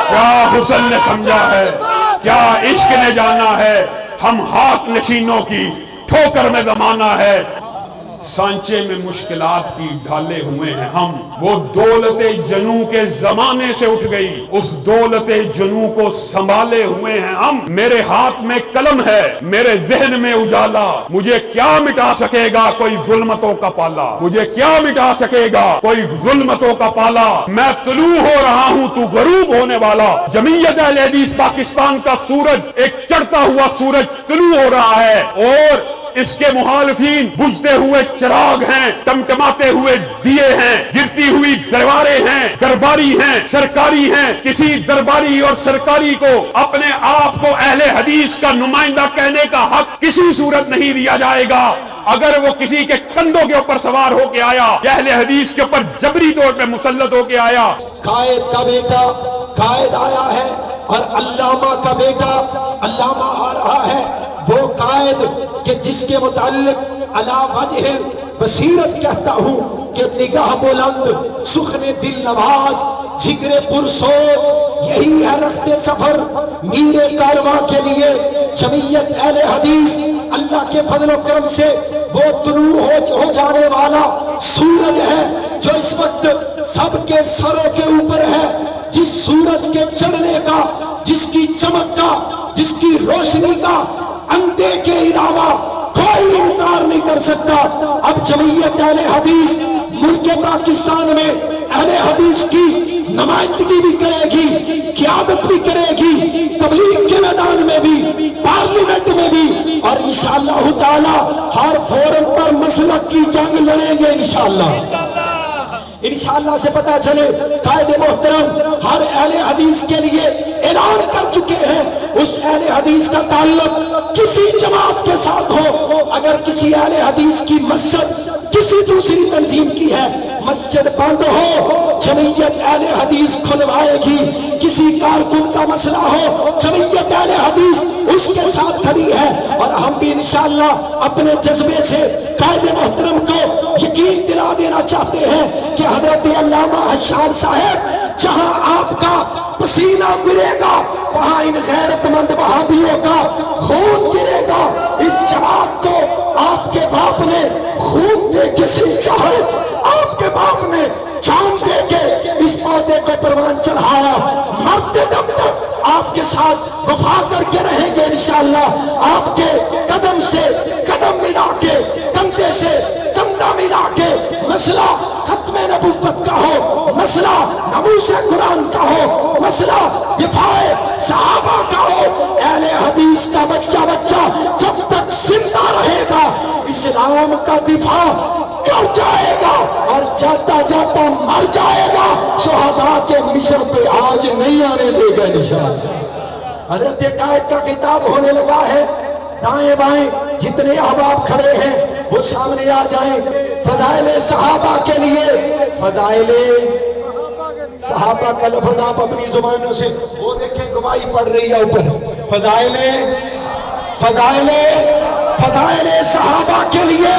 کیا حسن نے سمجھا ہے، کیا عشق نے جانا ہے، ہم ہاتھ نشینوں کی ٹھوکر میں زمانہ ہے، سانچے میں مشکلات کی ڈھالے ہوئے ہیں ہم۔ وہ دولت جنو کے زمانے سے اٹھ گئی، اس دولت جنو کو سنبھالے ہوئے ہیں ہم۔ میرے ہاتھ میں قلم ہے، میرے ذہن میں اجالا، مجھے کیا مٹا سکے گا کوئی ظلمتوں کا پالا، مجھے کیا مٹا سکے گا کوئی ظلمتوں کا پالا۔ میں طلوع ہو رہا ہوں تو غروب ہونے والا۔ جمعیت اہل حدیث پاکستان کا سورج ایک چڑھتا ہوا سورج طلوع ہو رہا ہے، اور اس کے مخالفین بجھتے ہوئے چراغ ہیں، ٹمٹماتے ہوئے دیے ہیں، گرتی ہوئی دیواریں ہیں، درباری ہیں، سرکاری ہیں۔ کسی درباری اور سرکاری کو اپنے آپ کو اہل حدیث کا نمائندہ کہنے کا حق کسی صورت نہیں دیا جائے گا۔ اگر وہ کسی کے کندھوں کے اوپر سوار ہو کے آیا یا اہل حدیث کے اوپر جبری طور پہ مسلط ہو کے آیا۔ قائد کا بیٹا قائد آیا ہے اور علامہ کا بیٹا علامہ آ رہا ہے، وہ قائد کہ جس کے متعلق علی وجہ بصیرت کہتا ہوں کہ نگاہ بلند، سخن دل نواز، جگر پرسوز، یہی ہے رخت سفر میر کارواں کے لیے۔ جمعیت اہل حدیث اللہ کے فضل و کرم سے وہ طلوع ہو جانے والا سورج ہے جو اس وقت سب کے سروں کے اوپر ہے، جس سورج کے چڑھنے کا، جس کی چمک کا، جس کی روشنی کا اندھے کے علاوہ کوئی انکار نہیں کر سکتا۔ اب جمعیت اہل حدیث ملک پاکستان میں اہل حدیث کی نمائندگی بھی کرے گی، قیادت بھی کرے گی، تبلیغ کے میدان میں بھی، پارلیمنٹ میں بھی، اور انشاءاللہ تعالی ہر فورم پر مسلک کی جنگ لڑیں گے انشاءاللہ۔ انشاءاللہ سے پتہ چلے قائد محترم ہر اہل حدیث کے لیے اعلان کر چکے ہیں، اس اہل حدیث کا تعلق کسی جماعت کے ساتھ ہو، اگر کسی اہل حدیث کی مسجد کسی دوسری تنظیم کی ہے، مسجد بند ہو جمعیت اہل حدیث کھلوائے گی۔ کسی کارکن کا مسئلہ ہو جمعیت اہل حدیث اس کے ساتھ کھڑی ہے، اور ہم بھی انشاءاللہ اپنے جذبے سے قائد محترم کو یقین دلا دینا چاہتے ہیں کہ حضرت علامہ حشاد صاحب جہاں آپ کا پسینہ گرے گا وہاں ان غیرت مند وہابیوں کا خون گرے گا۔ اس جماعت کو آپ کے باپ نے خون دے کے سینچا ہے، آپ کے باپ نے جان دے کے اس پودے کو پروان چڑھایا، مرتے دم تک آپ کے ساتھ وفا کر کے رہیں گے انشاءاللہ۔ آپ کے قدم سے قدم ملا کے، کندھے سے کندھا ملا کے، مسئلہ ختم نبوت کا ہو، مسئلہ ناموس قرآن کا ہو، مسئلہ دفاع صحابہ کا ہو، اہل حدیث کا بچہ جب تک زندہ رہے گا اسلام کا دفاع کر جائے گا، اور جاتا جاتا مر جائے گا، شہداء کے مشن پہ آج نہیں آنے دے گا انشاءاللہ۔ حضرت قائد کا خطاب ہونے لگا ہے، دائیں بائیں جتنے احباب کھڑے ہیں وہ سامنے آ جائیں۔ فضائل صحابہ کے لیے، فضائل صحابہ کا لفظ آپ اپنی زبانوں سے وہ دیکھیں، گواہی پڑھ رہی ہے اوپر، فضائل صحابہ کے لیے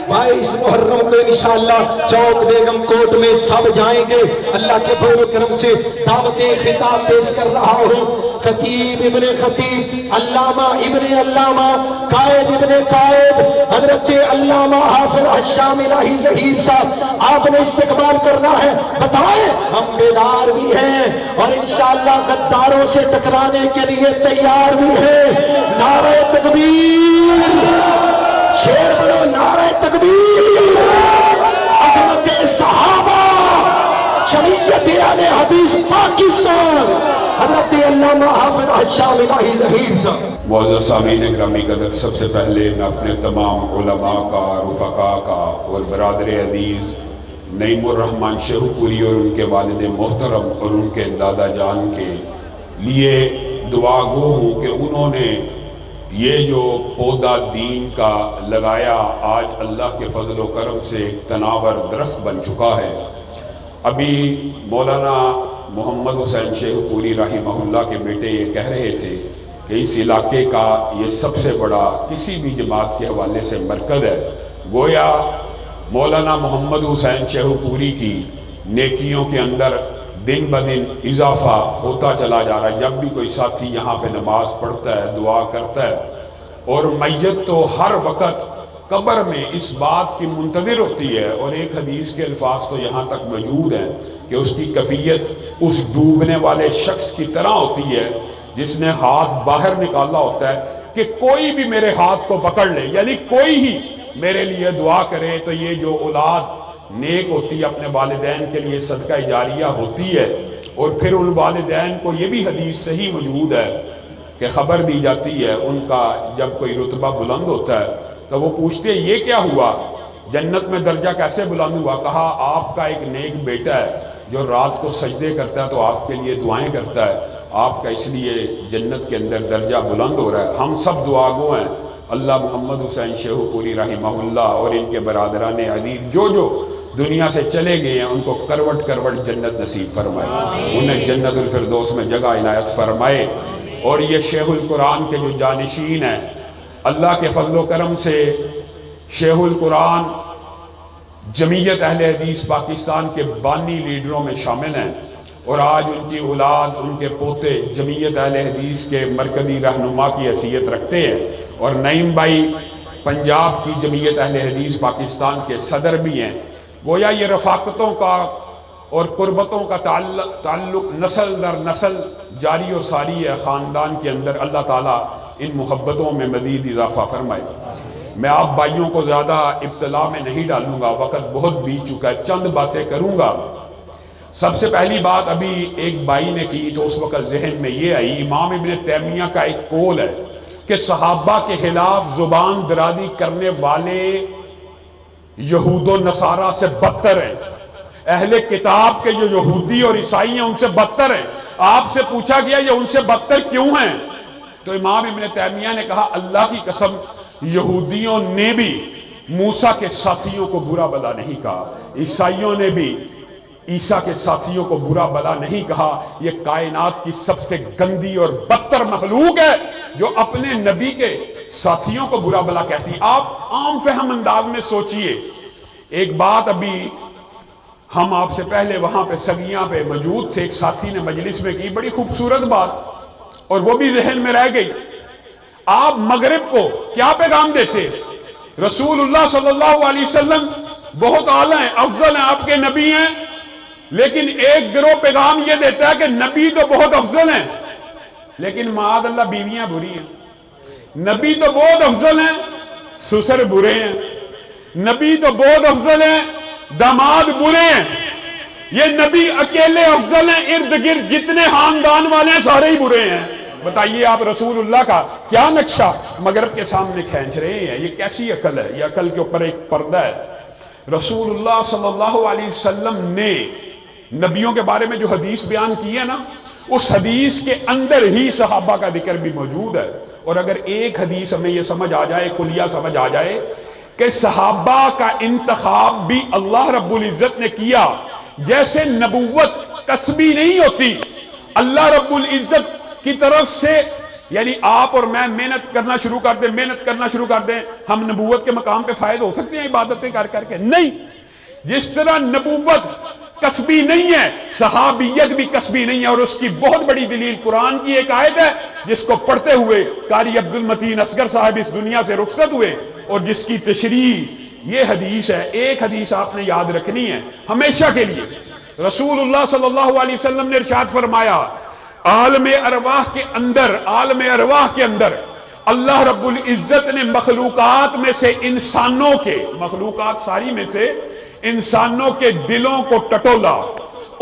22 محرم کو انشاءاللہ چوک بیگم کوٹ میں سب جائیں گے۔ اللہ کے فضل و کرم سے دعوت خطاب پیش کر رہا ہوں۔ خطیب ابن خطیب، علامہ ابن علامہ، قائد ابن قائد، حضرت علامہ حافظ حشام الہی ظہیر صاحب، آپ نے استقبال کرنا ہے۔ بتائیں ہم بیدار بھی ہیں اور انشاءاللہ غداروں سے ٹکرانے کے لیے تیار بھی ہیں۔ نعرہ تکبیر، شیر بڑو نعرہ تکبیر، عظمت صحابہ، جمعیت اہل حدیث پاکستان، حضرت علامہ حافظ حشام الہی ظہیر صاحب۔ معزز سامعین گرامی قدر، سب سے پہلے میں اپنے تمام علماء کا، رفقاء کا اور برادر حدیث نعیم الرحمن شیخو پوری اور ان کے والد محترم اور ان کے دادا جان کے لیے دعا گو ہوں کہ انہوں نے یہ جو پودا دین کا لگایا آج اللہ کے فضل و کرم سے تناور درخت بن چکا ہے۔ ابھی مولانا محمد حسین شیخو پوری رحمہ اللہ کے بیٹے یہ کہہ رہے تھے کہ اس علاقے کا یہ سب سے بڑا کسی بھی جماعت کے حوالے سے مرکز ہے۔ گویا مولانا محمد حسین شیخو پوری کی نیکیوں کے اندر دن بدن اضافہ ہوتا چلا جا رہا ہے۔ جب بھی کوئی ساتھی یہاں پہ نماز پڑھتا ہے، دعا کرتا ہے، اور میت تو ہر وقت قبر میں اس بات کی منتظر ہوتی ہے، اور ایک حدیث کے الفاظ تو یہاں تک موجود ہیں کہ اس کی کیفیت اس ڈوبنے والے شخص کی طرح ہوتی ہے جس نے ہاتھ باہر نکالا ہوتا ہے کہ کوئی بھی میرے ہاتھ کو پکڑ لے، یعنی کوئی ہی میرے لیے دعا کرے تو یہ جو اولاد نیک ہوتی ہے اپنے والدین کے لیے صدقہ جاریہ ہوتی ہے۔ اور پھر ان والدین کو یہ بھی حدیث صحیح موجود ہے کہ خبر دی جاتی ہے ان کا جب کوئی رتبہ بلند ہوتا ہے تو وہ پوچھتے ہیں یہ کیا ہوا، جنت میں درجہ کیسے بلند ہوا؟ کہا آپ کا ایک نیک بیٹا ہے جو رات کو سجدے کرتا ہے تو آپ کے لیے دعائیں کرتا ہے، آپ کا اس لیے جنت کے اندر درجہ بلند ہو رہا ہے۔ ہم سب دعا گو ہیں، اللہ محمد حسین شیخو پوری رحمہ اللہ اور ان کے برادران عزیز جو دنیا سے چلے گئے ہیں ان کو کروٹ کروٹ جنت نصیب فرمائے، انہیں جنت الفردوس میں جگہ عنایت فرمائے۔ اور یہ شیخ القرآن کے جو جانشین ہیں، اللہ کے فضل و کرم سے شیخ القرآن جمعیت اہل حدیث پاکستان کے بانی لیڈروں میں شامل ہیں، اور آج ان کی اولاد، ان کے پوتے جمعیت اہل حدیث کے مرکزی رہنما کی حیثیت رکھتے ہیں، اور نعیم بھائی پنجاب کی جمعیت اہل حدیث پاکستان کے صدر بھی ہیں۔ گویا یہ رفاقتوں کا اور قربتوں کا تعلق نسل در نسل جاری و ساری ہے خاندان کے اندر۔ اللہ تعالیٰ ان محبتوں میں مزید اضافہ فرمائے۔ میں آپ بھائیوں کو زیادہ ابتلا میں نہیں ڈالوں گا، وقت بہت بیت چکا ہے، چند باتیں کروں گا۔ سب سے پہلی بات ابھی ایک بھائی نے کی تو اس وقت ذہن میں یہ آئی، امام ابن تیمیہ کا ایک قول ہے کہ صحابہ کے خلاف زبان درازی کرنے والے یہود و نصارہ سے بدتر ہیں، اہل کتاب کے جو یہودی اور عیسائی ہیں ان سے بدتر ہیں۔ آپ سے پوچھا گیا یہ ان سے بدتر کیوں ہیں؟ تو امام ابن تیمیہ نے کہا اللہ کی قسم یہودیوں نے بھی موسیٰ کے ساتھیوں کو برا بلا نہیں کہا، عیسائیوں نے بھی عیسیٰ کے ساتھیوں کو برا بلا نہیں کہا۔ یہ کائنات کی سب سے گندی اور بدتر مخلوق ہے جو اپنے نبی کے ساتھیوں کو برا بلا کہتی۔ آپ عام فہم انداز میں سوچئے، ایک بات ابھی ہم آپ سے پہلے وہاں پہ سگیاں پہ موجود تھے، ایک ساتھی نے مجلس میں کی بڑی خوبصورت بات اور وہ بھی ذہن میں رہ گئی۔ آپ مغرب کو کیا پیغام دیتے؟ رسول اللہ صلی اللہ علیہ وسلم بہت اعلیٰ ہیں، افضل ہیں، آپ کے نبی ہیں، لیکن ایک گروہ پیغام یہ دیتا ہے کہ نبی تو بہت افضل ہیں لیکن معاذ اللہ بیویاں بری ہیں۔ نبی تو بہت افضل ہیں، سسر برے ہیں۔ نبی تو بہت افضل ہیں، داماد برے ہیں۔ یہ نبی اکیلے افضل ہیں، ارد گرد جتنے خاندان والے ہیں سارے ہی برے ہیں۔ بتائیے آپ رسول اللہ کا کیا نقشہ مغرب کے سامنے کھینچ رہے ہیں؟ یہ کیسی عقل ہے؟ یہ عقل کے اوپر ایک پردہ ہے۔ رسول اللہ صلی اللہ علیہ وسلم نے نبیوں کے بارے میں جو حدیث بیان کی ہے نا، اس حدیث کے اندر ہی صحابہ کا ذکر بھی موجود ہے۔ اور اگر ایک حدیث ہمیں یہ سمجھ آ جائے، کلیہ سمجھ آ جائے کہ صحابہ کا انتخاب بھی اللہ رب العزت نے کیا، جیسے نبوت کسبی نہیں ہوتی، اللہ رب العزت کی طرف سے، یعنی آپ اور میں محنت کرنا شروع کر دیں ہم نبوت کے مقام پہ فائد ہو سکتے ہیں عبادتیں کر کر کے؟ نہیں۔ جس طرح نبوت کسبی نہیں ہے، صحابیت بھی کسبی نہیں ہے، اور اس کی بہت بڑی دلیل قرآن کی ایک آیت ہے جس کو پڑھتے ہوئے قاری عبد المتین اصغر صاحب اس دنیا سے رخصت ہوئے، اور جس کی تشریح یہ حدیث ہے۔ ایک حدیث آپ نے یاد رکھنی ہے ہمیشہ کے لیے۔ رسول اللہ صلی اللہ علیہ وسلم نے ارشاد فرمایا، عالم ارواح کے اندر اللہ رب العزت نے مخلوقات میں سے مخلوقات ساری میں سے انسانوں کے دلوں کو ٹٹولا،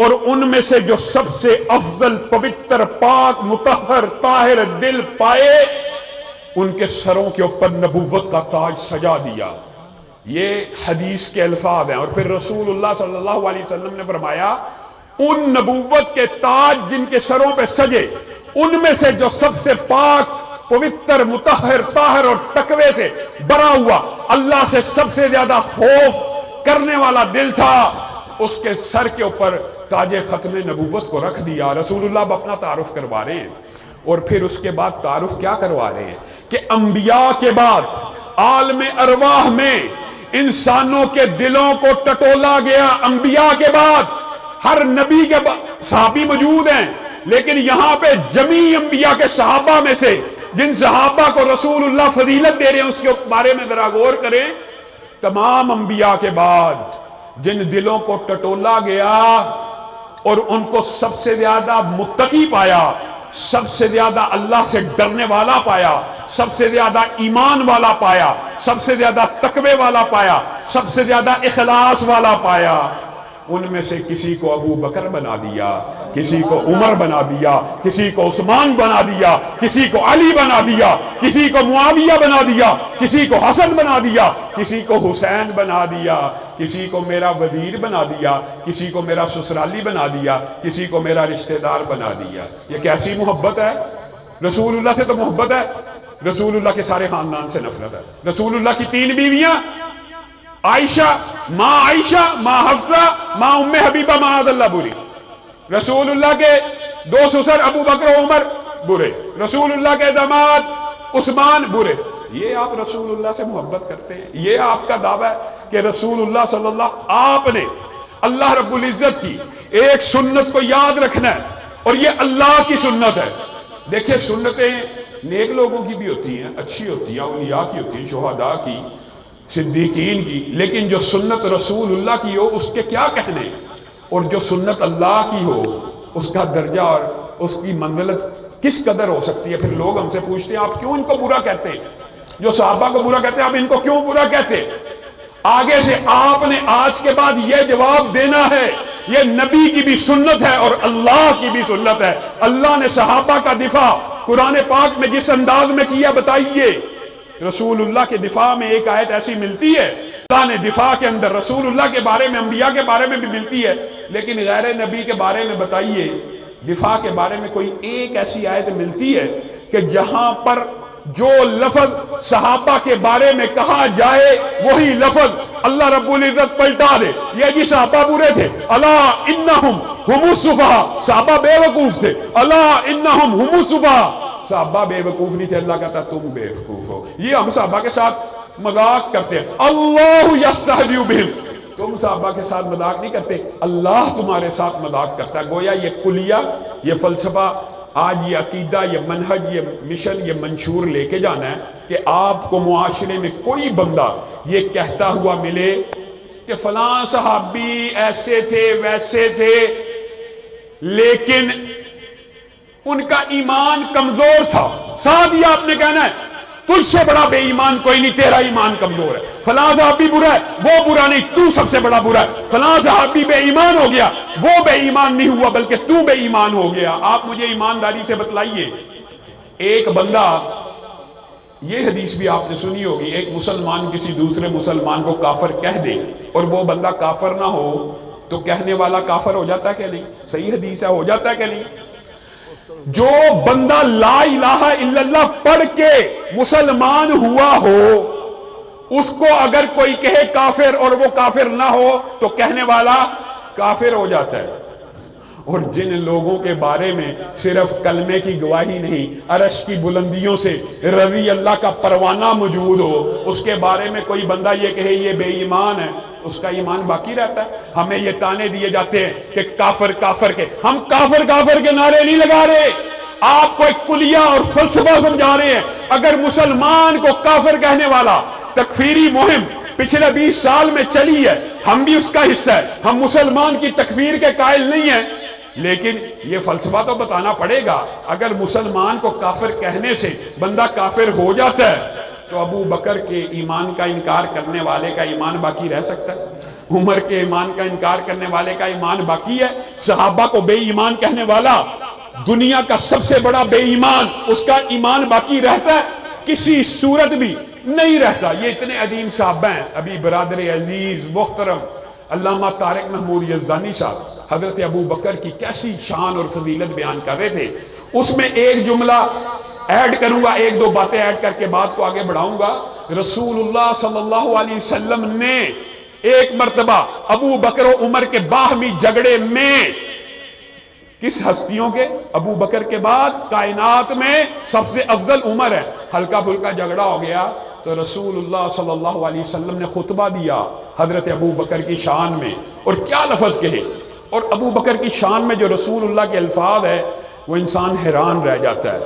اور ان میں سے جو سب سے افضل، پوتر، پاک، مطہر، طاہر دل پائے، ان کے سروں کے اوپر نبوت کا تاج سجا دیا۔ یہ حدیث کے الفاظ ہیں۔ اور پھر رسول اللہ صلی اللہ علیہ وسلم نے فرمایا، ان نبوت کے تاج جن کے سروں پہ سجے، ان میں سے جو سب سے پاک، پوتر، مطہر، طاہر اور تقوی سے بھرا ہوا، اللہ سے سب سے زیادہ خوف کرنے والا دل تھا، اس کے سر کے اوپر تاج ختم نبوت کو رکھ دیا۔ رسول اللہ اب اپنا تعارف کروا رہے ہیں، اور پھر اس کے بعد تعارف کیا کروا رہے ہیں کہ انبیاء کے بعد عالم ارواح میں انسانوں کے دلوں کو ٹٹولا گیا، انبیاء کے بعد ہر نبی کے صحابی موجود ہیں، لیکن یہاں پہ جمیع انبیاء کے صحابہ میں سے جن صحابہ کو رسول اللہ فضیلت دے رہے ہیں اس کے بارے میں ذرا غور کریں۔ تمام انبیاء کے بعد جن دلوں کو ٹٹولا گیا اور ان کو سب سے زیادہ متقی پایا، سب سے زیادہ اللہ سے ڈرنے والا پایا، سب سے زیادہ ایمان والا پایا، سب سے زیادہ تقوی والا پایا، سب سے زیادہ اخلاص والا پایا، ان میں سے کسی کو ابو بکر بنا دیا، کسی کو عمر بنا دیا، کسی کو عثمان بنا دیا، کسی کو علی بنا دیا، کسی کو معاویہ بنا دیا، کسی کو حسن بنا دیا، کسی کو حسین بنا دیا، کسی کو میرا وزیر بنا دیا، کسی کو میرا سسرالی بنا دیا، کسی کو میرا رشتہ دار بنا دیا۔ یہ کیسی محبت ہے؟ رسول اللہ سے تو محبت ہے، رسول اللہ کے سارے خاندان سے نفرت ہے۔ رسول اللہ کی 3 بیویاں، عائشہ، ماں حفصہ، ماں ام حبیبہ معاذ اللہ بری۔ رسول اللہ کے 2 سسر ابو بکر و عمر برے، رسول اللہ کے داماد عثمان برے۔ یہ آپ رسول اللہ سے محبت کرتے ہیں؟ یہ آپ کا دعویٰ ہے کہ رسول اللہ صلی اللہ، آپ نے اللہ رب العزت کی ایک سنت کو یاد رکھنا ہے، اور یہ اللہ کی سنت ہے۔ دیکھیں سنتیں نیک لوگوں کی بھی ہوتی ہیں، اچھی ہوتی ہیں، اولیاء کی ہوتی ہیں، شہداء کی، صدیقین کی، لیکن جو سنت رسول اللہ کی ہو اس کے کیا کہنے، اور جو سنت اللہ کی ہو اس کا درجہ اور اس کی منزلت کس قدر ہو سکتی ہے۔ پھر لوگ ہم سے پوچھتے ہیں آپ کیوں ان کو برا کہتے ہیں؟ جو صحابہ کو برا کہتے ہیں آپ ان کو کیوں برا کہتے ہیں؟ آگے سے آپ نے آج کے بعد یہ جواب دینا ہے، یہ نبی کی بھی سنت ہے اور اللہ کی بھی سنت ہے۔ اللہ نے صحابہ کا دفاع قرآن پاک میں جس انداز میں کیا بتائیے۔ رسول اللہ کے دفاع میں ایک آیت ایسی ملتی ہے، اللہ نے دفاع کے اندر رسول اللہ کے بارے میں، انبیاء کے بارے میں بھی ملتی ہے، لیکن غیر نبی کے بارے میں بتائیے دفاع کے بارے میں کوئی ایک ایسی آیت ملتی ہے کہ جہاں پر جو لفظ صحابہ کے بارے میں کہا جائے وہی لفظ اللہ رب العزت پلٹا دے؟ یہ جی صحابہ برے تھے، الا انہم ہم السفہاء، صحابہ بے وقوف تھے، الا انہم ہم السفہاء، صحابہ بے وقوف نہیں تھے، اللہ کہتا تم بے وقوف ہو۔ یہ ہم صحابہ کے ساتھ مذاق کرتے ہیں، اللہ یستہزئ بہم، تم صحابہ کے ساتھ مذاق نہیں کرتے، اللہ تمہارے ساتھ مذاق کرتا ہے۔ گویا یہ کلیہ، یہ فلسفہ، آج یہ عقیدہ، یہ منہج، یہ مشن، یہ منشور لے کے جانا ہے کہ آپ کو معاشرے میں کوئی بندہ یہ کہتا ہوا ملے کہ فلاں صحابی ایسے تھے ویسے تھے لیکن ان کا ایمان کمزور تھا، ساتھ ہی آپ نے کہنا ہے تجھ سے بڑا بے ایمان کوئی نہیں، تیرا ایمان کمزور ہے، فلاں صحابی برا ہے، وہ برا نہیں، تو سب سے بڑا برا ہے، فلاں صحابی بے ایمان ہو گیا، وہ بے ایمان نہیں ہوا بلکہ تو بے ایمان ہو گیا۔ آپ مجھے ایمانداری سے بتلائیے، ایک بندہ، یہ حدیث بھی آپ نے سنی ہوگی، ایک مسلمان کسی دوسرے مسلمان کو کافر کہہ دے اور وہ بندہ کافر نہ ہو تو کہنے والا کافر ہو جاتا ہے کہ نہیں؟ صحیح حدیث ہے، ہو جاتا ہے کہ نہیں؟ جو بندہ لا الہ الا اللہ پڑھ کے مسلمان ہوا ہو اس کو اگر کوئی کہے کافر اور وہ کافر نہ ہو تو کہنے والا کافر ہو جاتا ہے۔ اور جن لوگوں کے بارے میں صرف کلمے کی گواہی نہیں، عرش کی بلندیوں سے رضی اللہ کا پروانہ موجود ہو، اس کے بارے میں کوئی بندہ یہ کہے یہ بے ایمان ہے، اس کا ایمان باقی رہتا ہے۔ ہمیں یہ تانے دیے جاتے ہیں کہ کافر کافر کے، ہم کافر کافر کے نعرے نہیں لگا رہے، آپ کو ایک کلیہ اور فلسفہ سمجھا رہے ہیں۔ اگر مسلمان کو کافر کہنے والا تکفیری مہم پچھلے 20 سال میں چلی ہے، ہم بھی اس کا حصہ ہے، ہم مسلمان کی تکفیر کے قائل نہیں ہیں، لیکن یہ فلسفہ تو بتانا پڑے گا۔ اگر مسلمان کو کافر کہنے سے بندہ کافر ہو جاتا ہے تو ابو بکر کے ایمان کا انکار کرنے والے کا ایمان باقی رہ سکتا ہے؟ عمر کے ایمان کا انکار کرنے والے کا ایمان باقی ہے؟ صحابہ کو بے ایمان کہنے والا دنیا کا سب سے بڑا بے ایمان، اس کا ایمان باقی رہتا ہے؟ کسی صورت بھی نہیں رہتا۔ یہ اتنے عظیم صحابہ ہیں، ابھی برادر عزیز محترم علامہ طارق محمود یزدانی صاحب حضرت ابو بکر کی کیسی شان اور فضیلت بیان کر رہے تھے، اس میں ایک جملہ ایڈ کروں گا، ایک دو باتیں ایڈ کر کے بات کو آگے بڑھاؤں گا۔ رسول اللہ صلی اللہ علیہ وسلم نے ایک مرتبہ ابو بکر و عمر کے باہمی جھگڑے میں، کس ہستیوں کے؟ ابو بکر کے بعد کائنات میں سب سے افضل عمر ہے، ہلکا پھلکا جھگڑا ہو گیا تو رسول اللہ صلی اللہ علیہ وسلم نے خطبہ دیا حضرت ابو بکر کی شان میں، اور کیا لفظ کہے؟ اور ابو بکر کی شان میں جو رسول اللہ کے الفاظ ہے وہ انسان حیران رہ جاتا ہے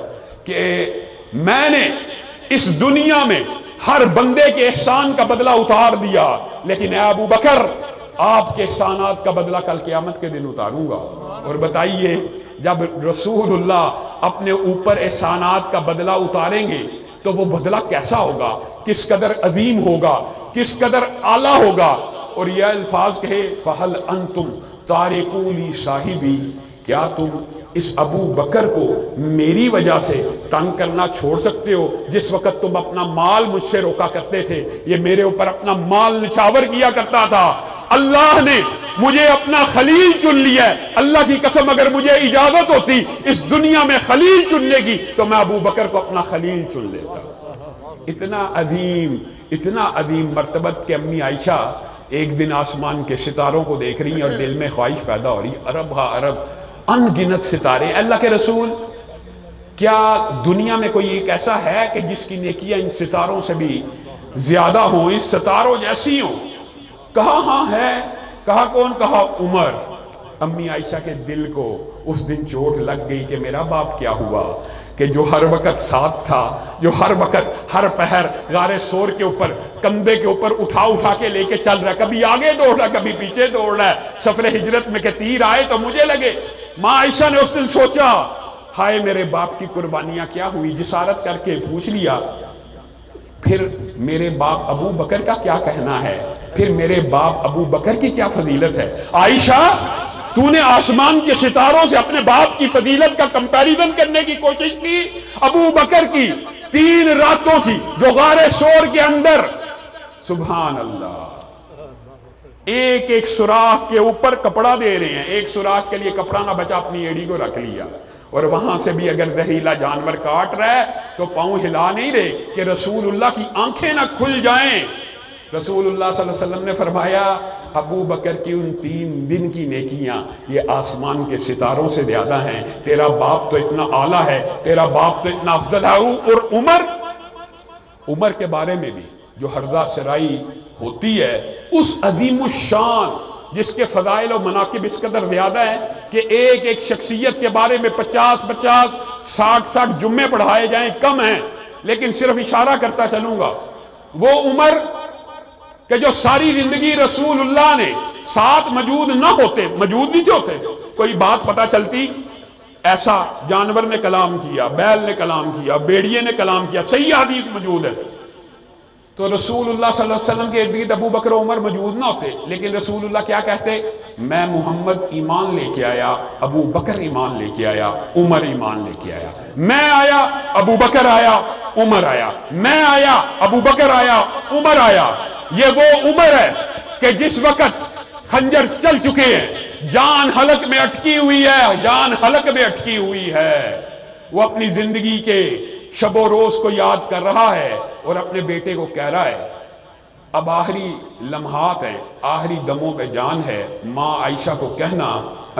کہ میں نے اس دنیا میں ہر بندے کے احسان کا بدلہ اتار دیا، لیکن اے ابو بکر آپ کے احسانات کا بدلہ کل قیامت کے دن اتاروں گا۔ اور بتائیے جب رسول اللہ اپنے اوپر احسانات کا بدلہ اتاریں گے تو وہ بدلہ کیسا ہوگا، کس قدر عظیم ہوگا، کس قدر اعلیٰ ہوگا۔ اور یہ الفاظ کہے فَهَلْ أَنْتُمْ تَارِكُوا لِي صَاحِبِي، کیا تم اس ابو بکر کو میری وجہ سے تنگ کرنا چھوڑ سکتے ہو؟ جس وقت تم اپنا مال مجھ سے روکا کرتے تھے، یہ میرے اوپر اپنا مال نچھاور کیا کرتا تھا، اللہ نے مجھے اپنا خلیل چن لیا ہے۔ اللہ کی قسم اگر مجھے اجازت ہوتی اس دنیا میں خلیل چننے کی تو میں ابو بکر کو اپنا خلیل چن لیتا۔ اتنا عظیم مرتبت کہ امی عائشہ ایک دن آسمان کے ستاروں کو دیکھ رہی ہیں اور دل میں خواہش پیدا ہو رہی، ارب ہا ارب ان گنت ستارے، اللہ کے رسول کیا دنیا میں کوئی ایک ایسا ہے کہ جس کی نیکیاں ان ستاروں سے بھی زیادہ ہوں، اس ستاروں جیسی ہوں؟ کہا ہاں ہے۔ کہا کون؟ کہا عمر۔ امی عائشہ کے دل کو اس دن چوٹ لگ گئی کہ میرا باپ کیا ہوا کہ جو ہر وقت ساتھ تھا، جو ہر وقت ہر پہر غار سور کے اوپر کندھے کے اوپر اٹھا کے لے کے چل رہا ہے، کبھی آگے دوڑ رہا ہے کبھی پیچھے دوڑ رہا ہے، سفر ہجرت میں کہ تیر آئے تو مجھے لگے۔ ماں عائشہ نے اس دن سوچا ہائے میرے باپ کی قربانیاں کیا ہوئی، جسارت کر کے پوچھ لیا پھر میرے باپ ابو بکر کا کیا کہنا ہے، پھر میرے باپ ابو بکر کی کیا فضیلت ہے۔ عائشہ تو نے آسمان کے ستاروں سے اپنے باپ کی فضیلت کا کمپیریزن کرنے کی کوشش کی؟ ابو بکر کی 3 راتوں کی جو غار سور کے اندر، سبحان اللہ، ایک ایک سوراخ کے اوپر کپڑا دے رہے ہیں، ایک سوراخ کے لیے کپڑا نہ بچا اپنی ایڑی کو رکھ لیا، اور وہاں سے بھی اگر زہریلا جانور کاٹ رہا ہے تو پاؤں ہلا نہیں رہے کہ رسول اللہ کی آنکھیں نہ کھل جائیں۔ رسول اللہ صلی اللہ علیہ وسلم نے فرمایا ابو بکر کی ان 3 دن کی نیکیاں یہ آسمان کے ستاروں سے زیادہ ہیں، تیرا باپ تو اتنا اعلیٰ ہے، تیرا باپ تو اتنا افضل ہے۔ اور عمر کے بارے میں بھی جو ہردہ سرائی ہوتی ہے، اس عظیم الشان جس کے فضائل و مناقب اس قدر زیادہ ہیں کہ ایک ایک شخصیت کے بارے میں 50 60 جمعے پڑھائے جائیں کم ہیں، لیکن صرف اشارہ کرتا چلوں گا۔ وہ عمر کہ جو ساری زندگی رسول اللہ نے ساتھ موجود نہ ہوتے، موجود نہیں ہوتے، کوئی بات پتہ چلتی، ایسا جانور نے کلام کیا، بیل نے کلام کیا، بیڑیے نے کلام کیا، صحیح حدیث موجود ہے، تو رسول اللہ صلی اللہ علیہ وسلم کے ارد گرد ابو بکر و عمر موجود نہ ہوتے، لیکن رسول اللہ کیا کہتے؟ میں محمد ایمان لے کے آیا، ابو بکر ایمان لے کے آیا، عمر ایمان لے کے آیا، میں آیا ابو بکر آیا عمر آیا، میں آیا ابو بکر آیا عمر آیا۔ یہ وہ عمر ہے کہ جس وقت خنجر چل چکے ہیں، جان حلق میں اٹکی ہوئی ہے، جان حلق میں اٹکی ہوئی ہے، وہ اپنی زندگی کے شب و روز کو یاد کر رہا ہے اور اپنے بیٹے کو کہہ رہا ہے اب آخری لمحات ہے، آخری دموں پہ جان ہے، ماں عائشہ کو کہنا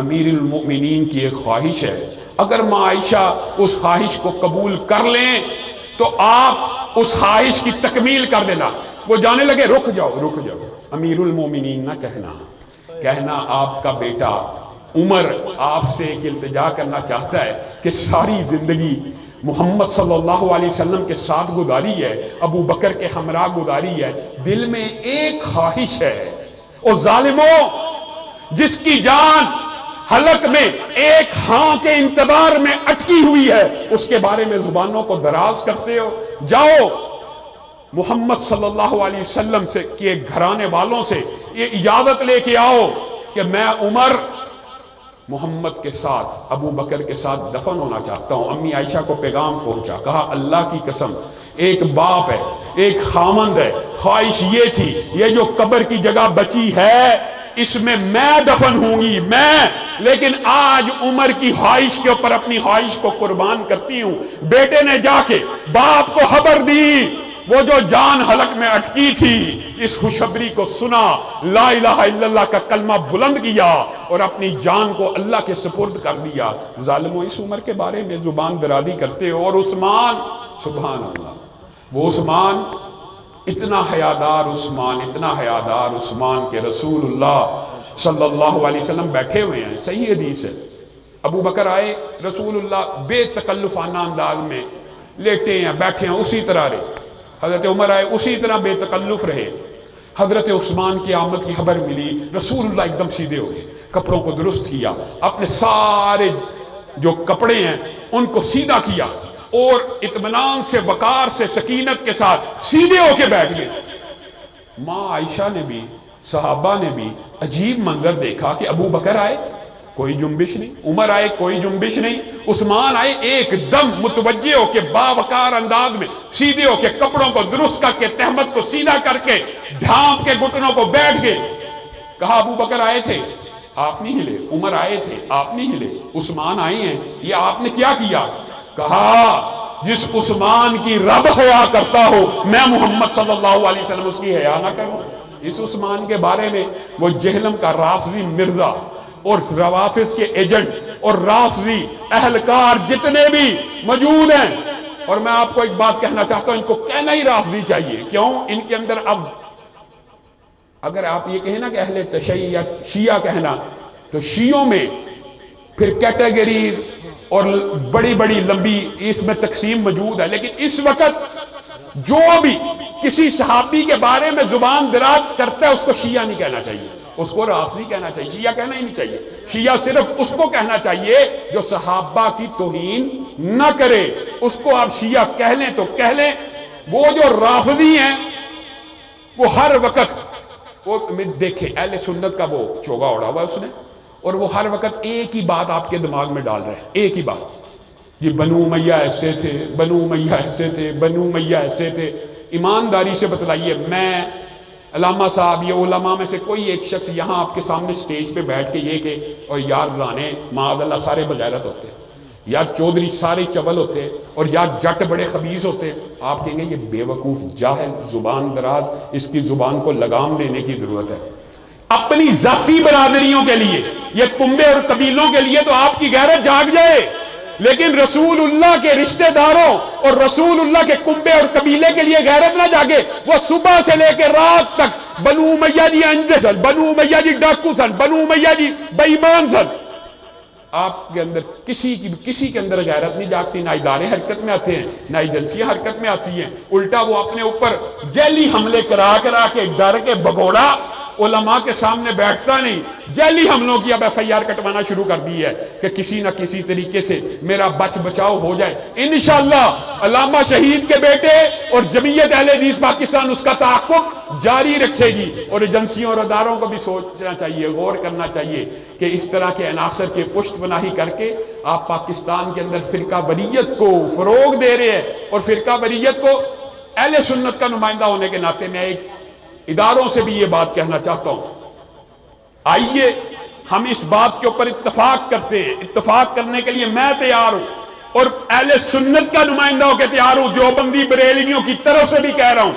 امیر المؤمنین کی ایک خواہش ہے، اگر ماں عائشہ اس خواہش کو قبول کر لیں تو آپ اس خواہش کی تکمیل کر دینا۔ وہ جانے لگے رک جاؤ امیر المومنین نہ کہنا آپ کا بیٹا عمر آپ سے ایک التجا کرنا چاہتا ہے کہ ساری زندگی محمد صلی اللہ علیہ وسلم کے ساتھ گزاری ہے، ابو بکر کے ہمراہ گزاری ہے، دل میں ایک خواہش ہے، اور ظالموں جس کی جان حلق میں ایک ہاں کے انتظار میں اٹکی ہوئی ہے اس کے بارے میں زبانوں کو دراز کرتے ہو۔ جاؤ محمد صلی اللہ علیہ وسلم سے کے گھرانے والوں سے یہ اجازت لے کے آؤ کہ میں عمر محمد کے ساتھ ابو بکر کے ساتھ دفن ہونا چاہتا ہوں۔ امی عائشہ کو پیغام پہنچا، کہا اللہ کی قسم ایک باپ ہے، ایک خامند ہے، خواہش یہ تھی یہ جو قبر کی جگہ بچی ہے اس میں دفن ہوں گی میں، لیکن آج عمر کی خواہش کے اوپر اپنی خواہش کو قربان کرتی ہوں۔ بیٹے نے جا کے باپ کو خبر دی، وہ جو جان حلق میں اٹکی تھی اس خوشخبری کو سنا، لا الہ الا اللہ کا کلمہ بلند کیا اور اپنی جان کو اللہ کے سپرد کر دیا۔ ظالموں اس عمر کے بارے میں زبان درازی کرتے ہو، اور عثمان، سبحان اللہ، وہ عثمان اتنا حیادار عثمان کہ رسول اللہ صلی اللہ علیہ وسلم بیٹھے ہوئے ہیں، صحیح حدیث ہے، ابو بکر آئے، رسول اللہ بے تکلفانہ انداز میں لیٹے ہیں، بیٹھے ہیں، اسی طرح رہے۔ حضرت عمر آئے، اسی طرح بے تکلف رہے۔ حضرت عثمان کی آمد کی خبر ملی، رسول اللہ ایک دم سیدھے ہو گئے، کپڑوں کو درست کیا، اپنے سارے جو کپڑے ہیں ان کو سیدھا کیا اور اطمینان سے، وقار سے، سکینت کے ساتھ سیدھے ہو کے بیٹھ گئے۔ ماں عائشہ نے بھی، صحابہ نے بھی عجیب منظر دیکھا کہ ابو بکر آئے، کوئی جنبش نہیں، عمر آئے، کوئی جنبش نہیں، عثمان آئے، ایک دم متوجہ ہو کے باوقار انداز میں سیدھے ہو کے کپڑوں کو درست کر کے، تہمت کو سیدھا کر کے، ڈھانپ کے گھٹنوں کو بیٹھ گئے۔ کہا ابو بکر آئے تھے، آپ نہیں ہلے، عمر آئے تھے، آپ نہیں ہلے، عثمان آئے ہیں، یہ آپ نے کیا کیا؟ کہا جس عثمان کی رب ہوا کرتا ہو میں محمد صلی اللہ علیہ وسلم اس کی حیا نہ کروں۔ اس عثمان کے بارے میں وہ جہلم کا رافضی مرزا اور روافظ کے ایجنٹ اور رافضی اہلکار جتنے بھی موجود ہیں، اور میں آپ کو ایک بات کہنا چاہتا ہوں، ان کو کہنا ہی رافضی چاہیے، کیوں؟ ان کے اندر اب اگر آپ یہ کہیں نا کہ اہل تشیع یا شیعہ کہنا، تو شیعوں میں پھر کیٹیگری اور بڑی بڑی لمبی اس میں تقسیم موجود ہے، لیکن اس وقت جو بھی کسی صحابی کے بارے میں زبان دراز کرتا ہے اس کو شیعہ نہیں کہنا چاہیے، اس کو رافضی کہنا چاہیے، شیعہ کہنا ہی نہیں چاہیے۔ شیعہ صرف اس کو کہنا چاہیے جو صحابہ کی توہین نہ کرے، اس کو آپ شیعہ کہہ لیں تو کہہ لیں۔ وہ جو رافضی ہیں وہ ہر وقت وہ دیکھیں اہل سنت کا وہ چوگا اڑا ہوا اس نے، اور وہ ہر وقت ایک ہی بات آپ کے دماغ میں ڈال رہے ہیں، ایک ہی بات، یہ بنو امیہ ایسے تھے، بنو امیہ ایسے تھے، بنو امیہ ایسے تھے۔ ایمانداری سے بتلائیے، میں علامہ صاحب یا علماء میں سے کوئی ایک شخص یہاں آپ کے سامنے سٹیج پہ بیٹھ کے یہ کہ اور یار رانے معاذ اللہ سارے بغیرت ہوتے، یا چودھری سارے چول ہوتے، اور یا جٹ بڑے خبیث ہوتے، آپ کہیں گے یہ بے وقوف جاہل زبان دراز، اس کی زبان کو لگام دینے کی ضرورت ہے۔ اپنی ذاتی برادریوں کے لیے، یہ کنبے اور قبیلوں کے لیے تو آپ کی غیرت جاگ جائے، لیکن رسول اللہ کے رشتہ داروں اور رسول اللہ کے کنبے اور قبیلے کے لیے غیرت نہ جاگے۔ وہ صبح سے لے کے رات تک بنو امیہ جی اندھے سن، بنو امیہ جی ڈاکو سن، بنو امیہ جی بے ایمان سن۔ آپ کے اندر کسی کے اندر غیرت نہیں جاگتی، نہ ادارے حرکت میں آتے ہیں، نہ ایجنسیاں حرکت میں آتی ہیں، الٹا وہ اپنے اوپر جیلی حملے کرا کے ڈر کے بگوڑا علماء کے سامنے بیٹھتا نہیں، جیلی حملوں کی اب FIR کٹوانا شروع کر دی ہے کہ کسی نہ کسی طریقے سے میرا بچاؤ ہو جائے۔ انشاءاللہ علامہ شہید کے بیٹے اور جمعیت اہل حدیث پاکستان اس کا تعاقب جاری رکھے گی، اور ایجنسیوں اور اداروں کو بھی سوچنا چاہیے، غور کرنا چاہیے کہ اس طرح کے عناصر کی پشت پناہی کر کے آپ پاکستان کے اندر فرقہ واریت کو فروغ دے رہے ہیں، اور فرقہ واریت کو اہل سنت کا نمائندہ ہونے کے ناطے میں ایک اداروں سے بھی یہ بات کہنا چاہتا ہوں، آئیے ہم اس بات کے اوپر اتفاق کرتے ہیں، اتفاق کرنے کے لیے میں تیار ہوں، اور اہل سنت کا نمائندہ ہو کے تیار ہوں، دیوبندی بریلویوں کی طرف سے بھی کہہ رہا ہوں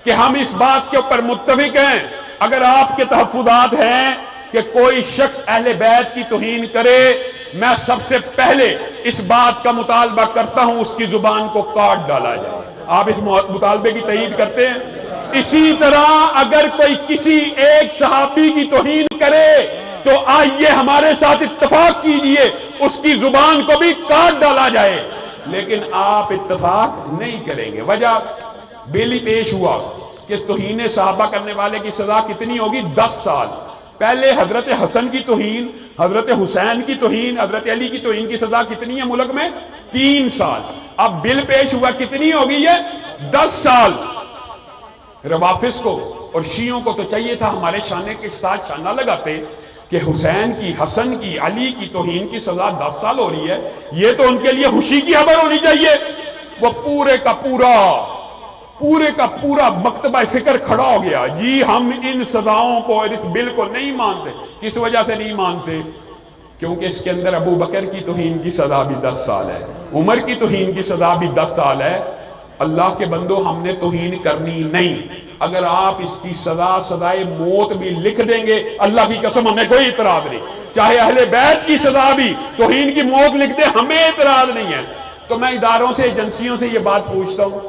کہ ہم اس بات کے اوپر متفق ہیں۔ اگر آپ کے تحفظات ہیں کہ کوئی شخص اہل بیت کی توہین کرے، میں سب سے پہلے اس بات کا مطالبہ کرتا ہوں اس کی زبان کو کاٹ ڈالا جائے۔ آپ اس مطالبے کی تائید کرتے ہیں؟ اسی طرح اگر کوئی کسی ایک صحابی کی توہین کرے تو آئیے ہمارے ساتھ اتفاق کیجئے اس کی زبان کو بھی کاٹ ڈالا جائے، لیکن آپ اتفاق نہیں کریں گے۔ وجہ بل پیش ہوا کہ توہین صحابہ کرنے والے کی سزا کتنی ہوگی؟ 10 سال۔ پہلے حضرت حسن کی توہین، حضرت حسین کی توہین، حضرت علی کی توہین کی سزا کتنی ہے ملک میں؟ 3 سال۔ اب بل پیش ہوا کتنی ہوگی؟ یہ 10 سال۔ روافظ کو اور شیعوں کو تو چاہیے تھا ہمارے شانے کے ساتھ شانہ لگاتے کہ حسین کی، حسن کی، علی کی توہین کی سزا 10 سال ہو رہی ہے، یہ تو ان کے لیے خوشی کی خبر ہونی چاہیے۔ وہ پورے کا پورا مکتبہ فکر کھڑا ہو گیا، جی ہم ان سزاؤں کو اور اس بل کو نہیں مانتے۔ کس وجہ سے نہیں مانتے؟ کیونکہ اس کے اندر ابو بکر کی توہین کی سزا بھی 10 سال ہے، عمر کی توہین کی سزا بھی 10 سال ہے۔ اللہ کے بندو ہم نے توہین کرنی نہیں، اگر آپ اس کی سزائے موت بھی لکھ دیں گے اللہ کی قسم ہمیں کوئی اعتراض نہیں، چاہے اہل بیت کی سزا بھی توہین کی موت لکھ دیں ہمیں اعتراض نہیں ہے۔ تو میں اداروں سے، ایجنسیوں سے یہ بات پوچھتا ہوں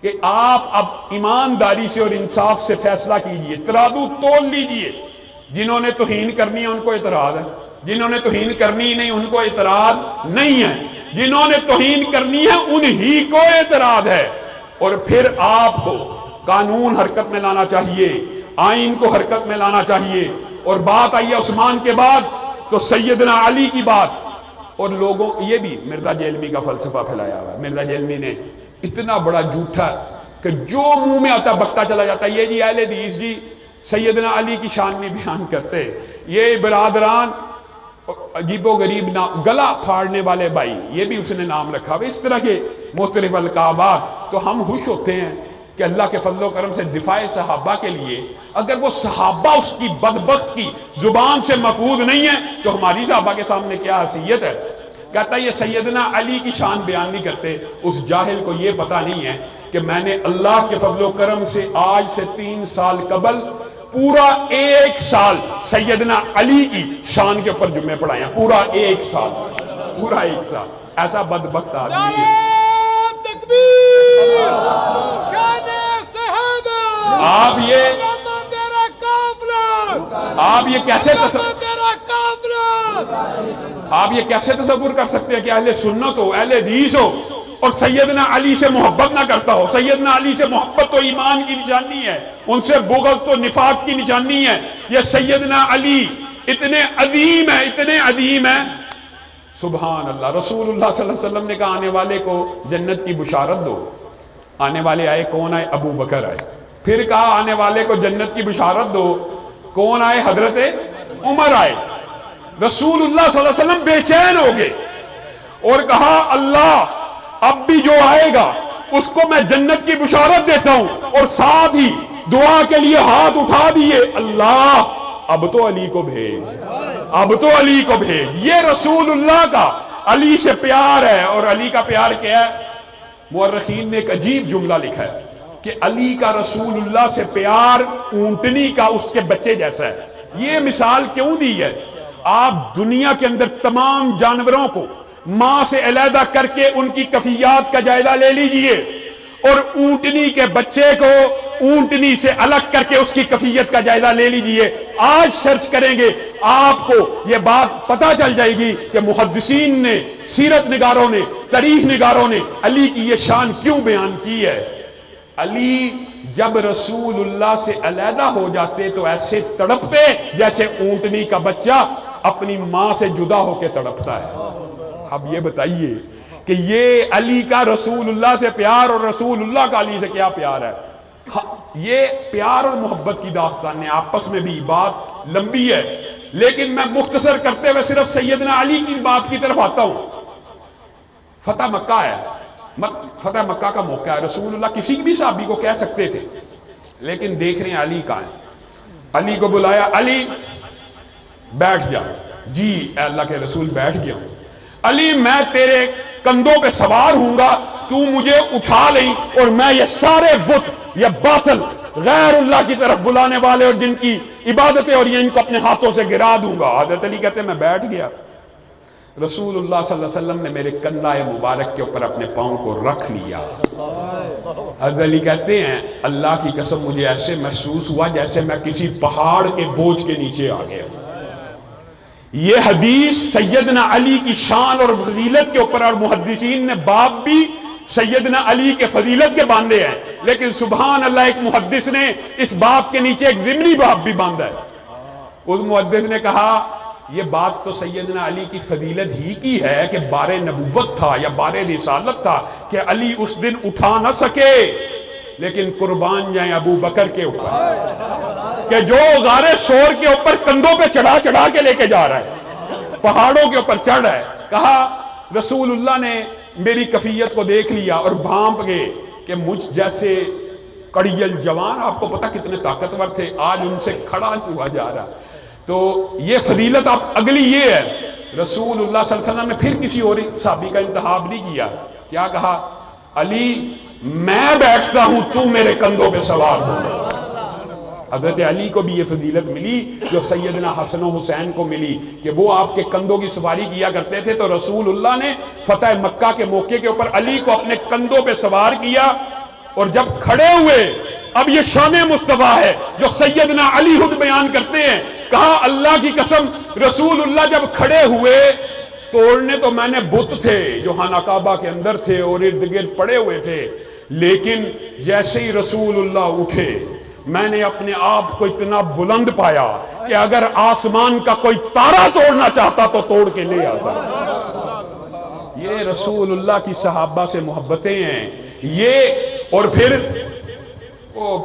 کہ آپ اب ایمانداری سے اور انصاف سے فیصلہ کیجئے، ترازو تول لیجئے، جنہوں نے توہین کرنی ہے ان کو اعتراض ہے، جنہوں نے توہین کرنی ہی نہیں ان کو اعتراض نہیں ہے، جنہوں نے توہین کرنی ہے انہی کو اعتراض ہے۔ اور پھر آپ کو قانون حرکت میں لانا چاہیے، آئین کو حرکت میں لانا چاہیے۔ اور بات آئی ہے عثمان کے بعد تو سیدنا علی کی بات، اور لوگوں یہ بھی مرزا جیلمی کا فلسفہ پھیلایا ہوا ہے۔ مرزا جیلمی نے اتنا بڑا جھوٹا کہ جو منہ میں آتا بکتا چلا جاتا ہے، یہ جی اہل حدیث جی سیدنا علی کی شان میں بیان کرتے، یہ برادران عجیب و غریب گلا پھاڑنے والے بھائی، یہ بھی اس نے نام رکھا ہوا، اس طرح کے مختلف القابات۔ تو ہم خوش ہوتے ہیں کہ اللہ کے فضل و کرم سے دفاع صحابہ کے لیے اگر وہ صحابہ اس کی بدبخت کی زبان سے محفوظ نہیں ہے تو ہماری صحابہ کے سامنے کیا حیثیت ہے۔ کہتا ہے یہ سیدنا علی کی شان بیان نہیں کرتے، اس جاہل کو یہ پتہ نہیں ہے کہ میں نے اللہ کے فضل و کرم سے آج سے 3 سال قبل پورا 1 سال سیدنا علی کی شان کے اوپر جمعے پڑھائے ہیں، پورا 1 سال، پورا 1 سال۔ ایسا بدبخت آدمی ہے۔ آپ یہ کیسے تصور کر سکتے ہیں کہ اہل سنت ہو، اہل حدیث ہو اور سیدنا علی سے محبت نہ کرتا ہو؟ سیدنا علی سے محبت تو ایمان کی نشانی ہے، ان سے بغض تو نفاق کی نشانی ہے۔ یہ سیدنا علی اتنے عظیم ہیں، اتنے عظیم ہیں، سبحان اللہ۔ رسول اللہ صلی اللہ علیہ وسلم نے کہا آنے والے کو جنت کی بشارت دو۔ آنے والے آئے، کون آئے؟ ابو بکر آئے۔ پھر کہا آنے والے کو جنت کی بشارت دو، کون آئے؟ حضرت عمر آئے۔ رسول اللہ صلی اللہ علیہ وسلم بے چین ہو گئے اور کہا اللہ اب بھی جو آئے گا اس کو میں جنت کی بشارت دیتا ہوں، اور ساتھ ہی دعا کے لیے ہاتھ اٹھا دیے، اللہ اب تو علی کو بھیج، اب تو علی کو بھیج۔ یہ رسول اللہ کا علی سے پیار ہے۔ اور علی کا پیار کیا ہے؟ مورخین نے ایک عجیب جملہ لکھا ہے کہ علی کا رسول اللہ سے پیار اونٹنی کا اس کے بچے جیسا ہے۔ یہ مثال کیوں دی ہے؟ آپ دنیا کے اندر تمام جانوروں کو ماں سے علیحدہ کر کے ان کی کفیات کا جائزہ لے لیجئے، اور اونٹنی کے بچے کو اونٹنی سے الگ کر کے اس کی کفیت کا جائزہ لے لیجئے۔ آج سرچ کریں گے آپ کو یہ بات پتہ چل جائے گی کہ محدثین نے، سیرت نگاروں نے، تاریخ نگاروں نے علی کی یہ شان کیوں بیان کی ہے۔ علی جب رسول اللہ سے علیحدہ ہو جاتے تو ایسے تڑپتے جیسے اونٹنی کا بچہ اپنی ماں سے جدا ہو کے تڑپتا ہے۔ اب یہ بتائیے کہ یہ علی کا رسول اللہ سے پیار اور رسول اللہ کا علی سے کیا پیار ہے۔ یہ پیار اور محبت کی داستان ہے، آپس میں بھی بات لمبی ہے، لیکن میں مختصر کرتے ہوئے صرف سیدنا علی کی بات کی طرف آتا ہوں۔ فتح مکہ ہے، فتح مکہ کا موقع ہے۔ رسول اللہ کسی بھی صحابی کو کہہ سکتے تھے، لیکن دیکھ رہے ہیں علی کہاں ہے۔ علی کو بلایا، علی بیٹھ جا۔ جی اے اللہ کے رسول بیٹھ گیا ہوں۔ علی میں تیرے کندھوں پہ سوار ہوں گا، تو مجھے اٹھا لیں اور میں یہ سارے بت، یہ باطل غیر اللہ کی طرف بلانے والے اور جن کی عبادتیں اور یہ ان کو اپنے ہاتھوں سے گرا دوں گا۔ حضرت علی کہتے ہیں میں بیٹھ گیا، رسول اللہ صلی اللہ علیہ وسلم نے میرے کندھے مبارک کے اوپر اپنے پاؤں کو رکھ لیا۔ حضرت علی کہتے ہیں اللہ کی قسم مجھے ایسے محسوس ہوا جیسے میں کسی پہاڑ کے بوجھ کے نیچے آ گیا۔ یہ حدیث سیدنا علی کی شان اور فضیلت کے اوپر، اور محدثین نے باب بھی سیدنا علی کے فضیلت کے باندھے ہیں، لیکن سبحان اللہ ایک محدث نے اس باب کے نیچے ایک ضمنی باب بھی باندھا ہے۔ اس محدث نے کہا یہ بات تو سیدنا علی کی فضیلت ہی کی ہے کہ بار نبوت تھا یا بار رسالت تھا کہ علی اس دن اٹھا نہ سکے، لیکن قربان جائیں ابو بکر کے اوپر کہ جو غار سور کے اوپر کندھوں پہ چڑھا چڑھا کے لے کے جا رہا ہے، پہاڑوں کے اوپر چڑھ رہا ہے۔ کہا رسول اللہ نے میری کفیت کو دیکھ لیا اور بھانپ گئے کہ مجھ جیسے کڑیل جوان، آپ کو پتا کتنے طاقتور تھے، آج ان سے کھڑا ہوا جا رہا۔ تو یہ فضیلت اب اگلی یہ ہے، رسول اللہ صلی اللہ علیہ وسلم نے پھر کسی اور صحابی کا انتخاب نہیں کیا۔ کیا کہا؟ علی میں بیٹھتا ہوں، تو میرے کندھوں پہ سوار ہو۔ حضرت علی کو بھی یہ فضیلت ملی جو سیدنا حسن و حسین کو ملی کہ وہ آپ کے کندھوں کی سواری کیا کرتے تھے، تو رسول اللہ نے فتح مکہ کے موقع کے اوپر علی کو اپنے کندھوں پہ سوار کیا، اور جب کھڑے ہوئے اب یہ شان مصطفیٰ ہے جو سیدنا علی خود بیان کرتے ہیں۔ کہا اللہ کی قسم رسول اللہ جب کھڑے ہوئے توڑنے تو میں نے بت تھے جو خانہ کعبہ کے اندر تھے اور ارد گرد پڑے ہوئے تھے، لیکن جیسے ہی رسول اللہ اٹھے میں نے اپنے آپ کو اتنا بلند پایا کہ اگر آسمان کا کوئی تارا توڑنا چاہتا تو توڑ کے لے آتا۔ یہ رسول اللہ کی صحابہ سے محبتیں ہیں یہ۔ اور پھر وہ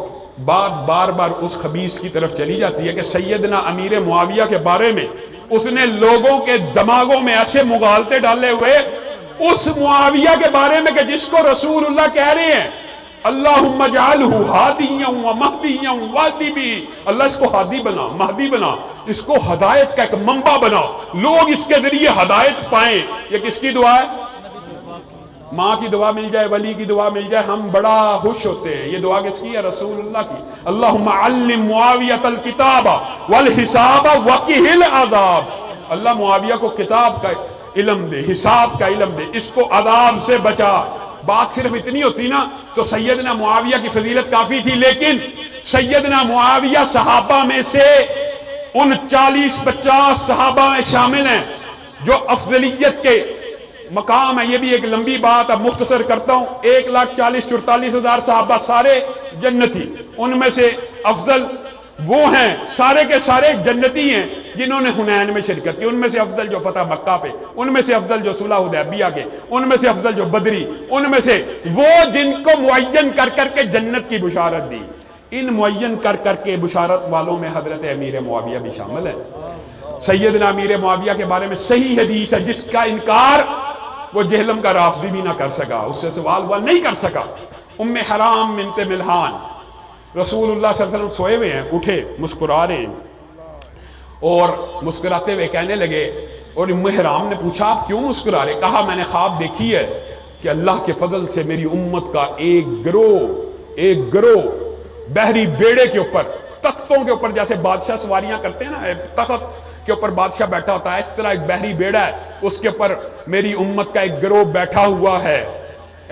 بات بار بار اس خبیث کی طرف چلی جاتی ہے کہ سیدنا امیر معاویہ کے بارے میں اس نے لوگوں کے دماغوں میں ایسے مغالطے ڈالے ہوئے اس معاویہ کے بارے میں کہ جس کو رسول اللہ کہہ رہے ہیں اللہم اجعلہ ہادیا و مہدیا واہدی بھی، اللہ اس کو ہادی بنا، مہدی بنا، اس کو ہدایت کا ایک منبع بنا، لوگ اس کے ذریعے ہدایت پائیں۔ یہ کس کی دعا ہے؟ ماں کی دعا مل جائے، ولی کی دعا مل جائے، ہم بڑا خوش ہوتے ہیں۔ یہ دعا کس کی ہے؟ رسول اللہ کی۔ اللہم علم معاویۃ الکتاب والحساب وقہ العذاب، اللہ معاویہ کو کتاب کا علم دے، حساب کا علم دے، اس کو عذاب سے بچا۔ بات صرف اتنی ہوتی نا تو سیدنا معاویہ کی فضیلت کافی تھی، لیکن سیدنا معاویہ صحابہ میں سے ان 40-50 صحابہ میں شامل ہیں جو افضلیت کے مقام ہے۔ یہ بھی ایک لمبی بات، اب مختصر کرتا ہوں۔ 1,40,44,000 صحابہ سارے جنتی، ان میں سے افضل وہ ہیں، سارے کے سارے جنتی ہیں جنہوں نے حنین میں شرکت کی، ان میں سے افضل جو فتح مکہ پہ، ان میں سے افضل جو صلح حدیبیہ کے، ان میں سے افضل جو بدری، ان میں سے وہ جن کو معین کر کر کے جنت کی بشارت دی۔ ان معین کر کر کے بشارت والوں میں حضرت امیر معاویہ بھی شامل ہے۔ سیدنا امیر معاویہ کے بارے میں صحیح حدیث ہے جس کا انکار وہ جہلم کا رافضی بھی نہ کر سکا، اس سے سوال ہوا نہیں کر سکا۔ ام حرام بنت ملحان، رسول اللہ صلی اللہ علیہ وسلم سوئے ہوئے ہیں، اٹھے مسکرا رہے ہیں اور مسکراتے ہوئے کہنے لگے، اور ام حرام نے پوچھا آپ کیوں مسکرا رہے؟ کہا میں نے خواب دیکھی ہے کہ اللہ کے فضل سے میری امت کا ایک گروہ بحری بیڑے کے اوپر، تختوں کے اوپر جیسے بادشاہ سواریاں کرتے ہیں نا، تخت کے اوپر بادشاہ بیٹھا ہوتا ہے، اس طرح ایک بحری بیڑا ہے، اس کے اوپر میری امت کا ایک گروہ بیٹھا ہوا ہے۔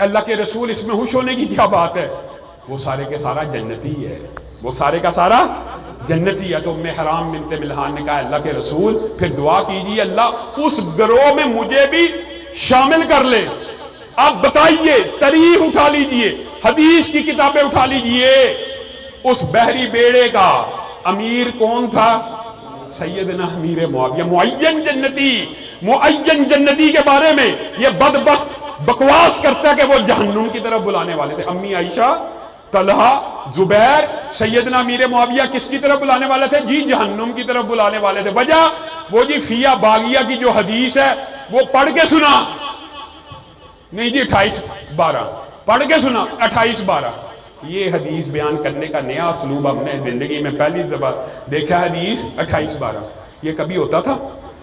اللہ کے رسول اس میں خوش ہونے کی کیا بات ہے؟ وہ سارے کے سارا جنتی ہے، وہ سارے کا سارا جنتی ہے۔ تو ام حرام بنت ملحان نے کہا اللہ کے رسول پھر دعا کیجیے اللہ اس گروہ میں مجھے بھی شامل کر لے۔ اب بتائیے، تاریخ اٹھا لیجئے، حدیث کی کتابیں اٹھا لیجئے، اس بحری بیڑے کا امیر کون تھا؟ سیدنا امیر معاویہ، معین جنتی کے بارے میں یہ بدبخت بکواس کرتا ہے کہ وہ جہنم کی طرف بلانے والے تھے۔ امی عائشہ، طلحہ، زبیر، سیدنا امیر معاویہ کس کی طرف بلانے والے تھے؟ جی جہنم کی طرف بلانے والے تھے۔ وجہ وہ جی فیہ باغیہ کی جو حدیث ہے وہ پڑھ کے سنا نہیں جی 28-12 پڑھ کے سنا 28-12 یہ حدیث بیان کرنے کا نیا اسلوب ہم نے زندگی میں پہلی دفعہ دیکھا۔ حدیث 28-12 یہ کبھی ہوتا تھا؟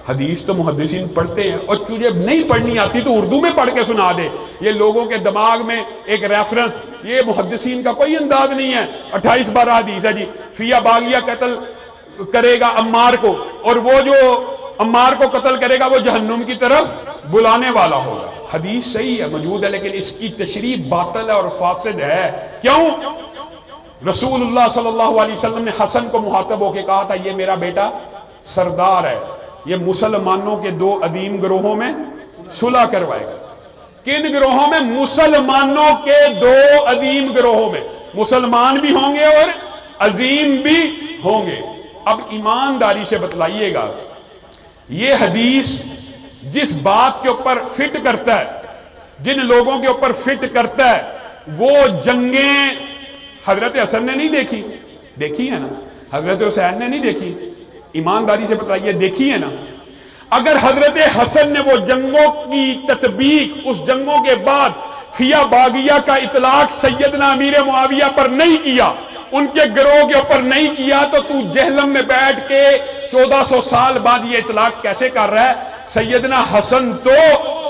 حدیث تو محدثین پڑھتے ہیں، اور تجھے نہیں پڑھنی آتی تو اردو میں پڑھ کے سنا دے۔ یہ لوگوں کے دماغ میں ایک ریفرنس، یہ محدثین کا کوئی انداز نہیں ہے۔ 28-12 حدیث ہے جی، فیہ باغیہ قتل کرے گا عمار کو، اور وہ جو عمار کو قتل کرے گا وہ جہنم کی طرف بلانے والا ہوگا۔ حدیث صحیح ہے، موجود ہے، لیکن اس کی تشریح باطل ہے اور فاسد ہے۔ کیوں؟ رسول اللہ صلی اللہ علیہ وسلم نے حسن کو مخاطب ہو کے کہا تھا یہ میرا بیٹا سردار ہے، یہ مسلمانوں کے 2 عظیم گروہوں میں صلح کروائے گا۔ کن گروہوں میں؟ مسلمانوں کے 2 عظیم گروہوں میں، مسلمان بھی ہوں گے اور عظیم بھی ہوں گے۔ اب ایمانداری سے بتلائیے گا، یہ حدیث جس بات کے اوپر فٹ کرتا ہے، جن لوگوں کے اوپر فٹ کرتا ہے، وہ جنگیں حضرت حسن نے نہیں دیکھی، دیکھی ہے نا؟ حضرت حسین نے نہیں دیکھی، ایمانداری سے بتائیے دیکھی ہے نا؟ اگر حضرت حسن نے وہ جنگوں کی تطبیق اس جنگوں کے بعد فیہ باغیہ کا اطلاق سیدنا امیر معاویہ پر نہیں کیا، ان کے گروہ کے اوپر نہیں کیا، تو جہلم میں بیٹھ کے 1400 سال بعد یہ اطلاق کیسے کر رہا ہے؟ سیدنا حسن تو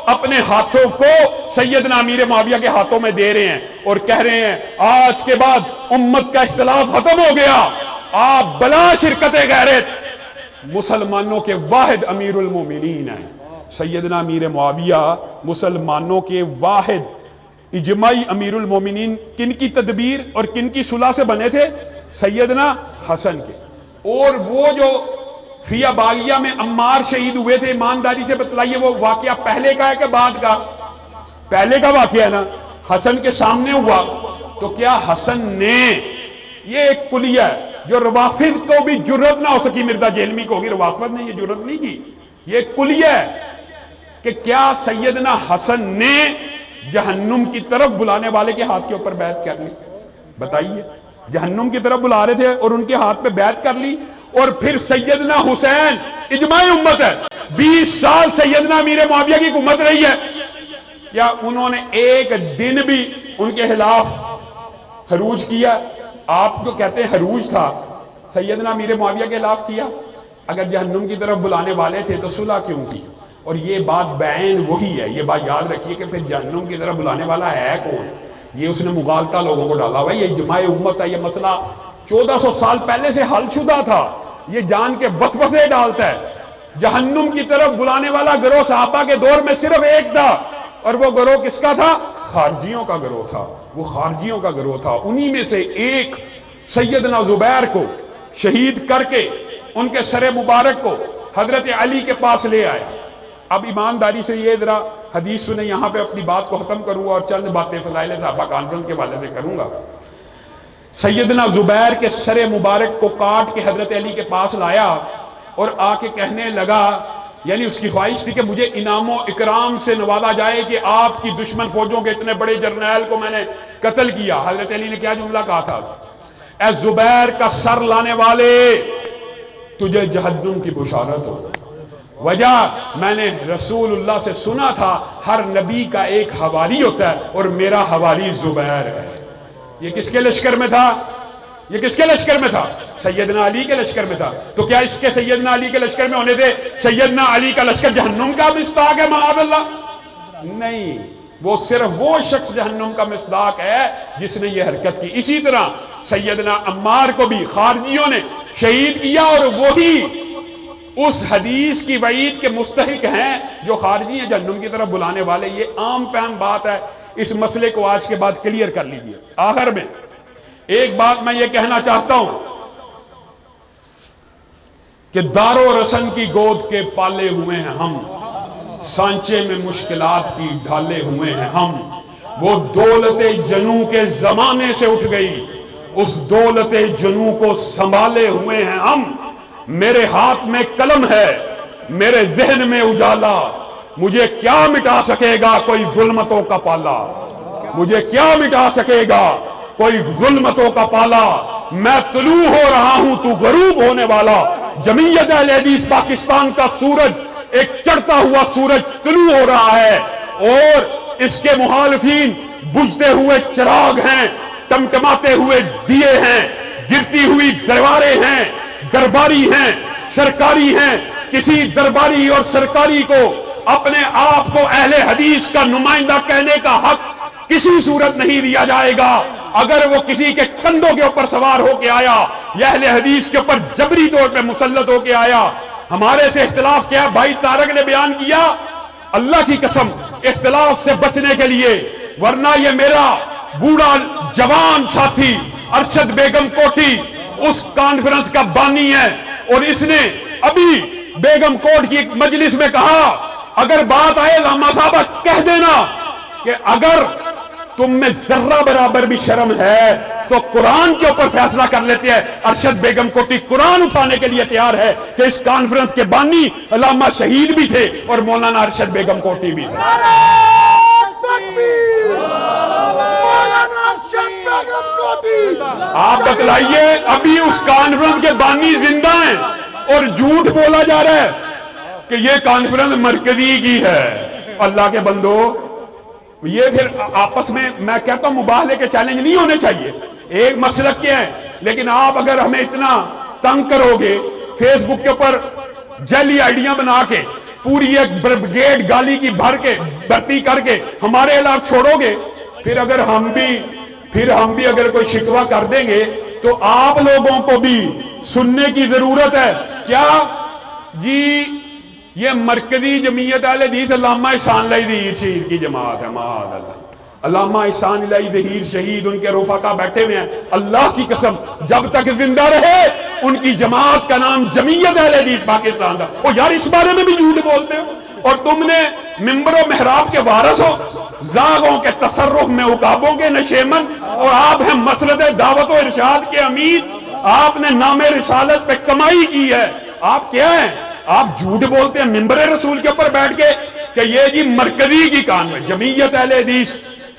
اپنے ہاتھوں کو سیدنا امیر معاویہ کے ہاتھوں میں دے رہے ہیں اور کہہ رہے ہیں آج کے بعد امت کا اختلاف ختم ہو گیا، آپ بلا شرکت غیرت مسلمانوں کے واحد امیر المومنین ہیں۔ سیدنا امیر معاویہ مسلمانوں کے واحد اجماعی امیر المومنین کن کی تدبیر اور کن کی صلح سے بنے تھے؟ سیدنا حسن کے۔ اور وہ جو فیہ باغیہ میں عمار شہید ہوئے تھے، ایمانداری سے بتلائیے وہ واقعہ پہلے کا ہے کہ بعد کا؟ پہلے کا واقعہ ہے نا، حسن کے سامنے ہوا۔ تو کیا حسن نے، یہ ایک کلیہ ہے جو روافض کو بھی جرت نہ ہو سکی، مرزا جیلمی کو ہوگی، روافض نے یہ جرت نہیں کی، یہ ایک کلیہ ہے کہ کیا سیدنا حسن نے جہنم کی طرف بلانے والے کے ہاتھ کے اوپر بیعت کر لی؟ بتائیے، جہنم کی طرف بلا رہے تھے اور ان کے ہاتھ پہ بیعت کر لی۔ اور پھر سیدنا حسین، اجماع امت ہے، 20 سال سیدنا امیر معاویہ کی حکومت رہی ہے، کیا انہوں نے ایک دن بھی ان کے خلاف خروج کیا؟ آپ جو کہتے ہیں خروج تھا، سیدنا امیر معاویہ کے خلاف کیا؟ اگر جہنم کی طرف بلانے والے تھے تو صلح کیوں کی؟ اور یہ بات بعین وہی ہے، یہ بات یاد رکھیے کہ پھر جہنم کی طرف بلانے والا ہے کون؟ یہ اس نے مغالطہ لوگوں کو ڈالا ہوا ہے، یہ اجماع امت ہے، یہ مسئلہ 1400 سال پہلے سے حل شدہ تھا، یہ جان کے وسوسے ڈالتا ہے۔ جہنم کی طرف بلانے والا گروہ صحابہ کے دور میں صرف ایک تھا، اور وہ گروہ کس کا تھا؟ خارجیوں کا گروہ تھا، وہ خارجیوں کا گروہ تھا۔ انہی میں سے ایک سیدنا زبیر کو شہید کر کے ان کے سر مبارک کو حضرت علی کے پاس لے آئے۔ اب ایمانداری سے یہ ذرا حدیث سنیں، یہاں پہ اپنی بات کو ختم کروں اور چند باتیں فضائل صحابہ کانفرنس کے حوالے سے کروں گا۔ سیدنا زبیر کے سر مبارک کو کاٹ کے حضرت علی کے پاس لایا اور آ کے کہنے لگا، یعنی اس کی خواہش تھی کہ مجھے انعام و اکرام سے نوازا جائے کہ آپ کی دشمن فوجوں کے اتنے بڑے جرنیل کو میں نے قتل کیا۔ حضرت علی نے کیا جملہ کہا تھا؟ اے زبیر کا سر لانے والے، تجھے جہنم کی بشارت ہو۔ وجہ، میں نے رسول اللہ سے سنا تھا ہر نبی کا ایک حواری ہوتا ہے اور میرا حواری زبیر ہے۔ یہ کس کے لشکر میں تھا؟ یہ کس کے لشکر میں تھا؟ سیدنا علی کے لشکر میں تھا۔ تو کیا اس کے سیدنا علی کے لشکر میں ہونے سے سیدنا علی کا لشکر جہنم کا مصداق ہے؟ معاذ اللہ، نہیں، وہ صرف وہ شخص جہنم کا مصداق ہے جس نے یہ حرکت کی۔ اسی طرح سیدنا عمار کو بھی خارجیوں نے شہید کیا، اور وہی اس حدیث کی وعید کے مستحق ہیں جو خارجی ہیں جہنم کی طرف بلانے والے۔ یہ عام فہم بات ہے، اس مسئلے کو آج کے بعد کلیئر کر لیجئے۔ آخر میں ایک بات میں یہ کہنا چاہتا ہوں کہ دار و رسن کی گود کے پالے ہوئے ہیں ہم، سانچے میں مشکلات کی ڈھالے ہوئے ہیں ہم۔ وہ دولت جنوں کے زمانے سے اٹھ گئی، اس دولت جنوں کو سنبھالے ہوئے ہیں ہم۔ میرے ہاتھ میں قلم ہے، میرے ذہن میں اجالا، مجھے کیا مٹا سکے گا کوئی ظلمتوں کا پالا؟ مجھے کیا مٹا سکے گا کوئی ظلمتوں کا پالا؟ میں طلوع ہو رہا ہوں، تو غروب ہونے والا۔ جمعیت اہل حدیث پاکستان کا سورج، ایک چڑھتا ہوا سورج طلوع ہو رہا ہے، اور اس کے مخالفین بجھتے ہوئے چراغ ہیں، ٹمٹماتے ہوئے دیے ہیں، گرتی ہوئی دیواریں ہیں، درباری ہیں، سرکاری ہیں۔ کسی درباری اور سرکاری کو اپنے آپ کو اہل حدیث کا نمائندہ کہنے کا حق کسی صورت نہیں دیا جائے گا۔ اگر وہ کسی کے کندھوں کے اوپر سوار ہو کے آیا یا اہل حدیث کے اوپر جبری طور پہ مسلط ہو کے آیا، ہمارے سے اختلاف کیا بھائی طارق نے بیان کیا، اللہ کی قسم اختلاف سے بچنے کے لیے، ورنہ یہ میرا بوڑھا جوان ساتھی ارشد بیگم کوٹی اس کانفرنس کا بانی ہے، اور اس نے ابھی بیگم کوٹ کی ایک مجلس میں کہا، اگر بات آئے علامہ صاحبہ کہہ دینا کہ اگر تم میں ذرہ برابر بھی شرم ہے تو قرآن کے اوپر فیصلہ کر لیتے ہیں۔ ارشد بیگم کوٹی قرآن اٹھانے کے لیے تیار ہے کہ اس کانفرنس کے بانی علامہ شہید بھی تھے اور مولانا ارشد بیگم کوٹی بھی تھے۔ آپ بتلائیے، ابھی اس کانفرنس کے بانی زندہ ہیں اور جھوٹ بولا جا رہا ہے کہ یہ کانفرنس مرکزی کی ہے۔ اللہ کے بندو، یہ پھر آپس میں کہتا ہوں مباہلے کے چیلنج نہیں ہونے چاہیے، ایک مسلک کے ہیں، لیکن آپ اگر ہمیں اتنا تنگ کرو گے، فیس بک کے اوپر جعلی آئیڈیاں بنا کے پوری ایک بریگیڈ گالی کی بھرتی کر کے ہمارے خلاف چھوڑو گے، پھر ہم بھی اگر کوئی شکوہ کر دیں گے تو آپ لوگوں کو بھی سننے کی ضرورت ہے۔ کیا جی یہ مرکزی جمعیت اہل حدیث علامہ احسان الہی ظہیر شہید کی جماعت ہے؟ معاذ اللہ، علامہ احسان الہی ظہیر شہید ان کے رفقا بیٹھے ہوئے ہیں۔ اللہ کی قسم جب تک زندہ رہے ان کی جماعت کا نام جمعیت اہل حدیث پاکستان تھا. او یار اس بارے میں بھی جھوٹ بولتے ہو, اور تم نے ممبر و محراب کے وارث ہو, زاغوں کے تصرف میں عقابوں کے نشیمن, اور آپ ہیں مسلط دعوت و ارشاد کے امیر. آپ نے نام رسالت پہ کمائی کی ہے. آپ کیا ہیں؟ آپ جھوٹ بولتے ہیں ممبر رسول کے اوپر بیٹھ کے کہ یہ جی مرکزی کی کانفرنس, جمعیت اہل حدیث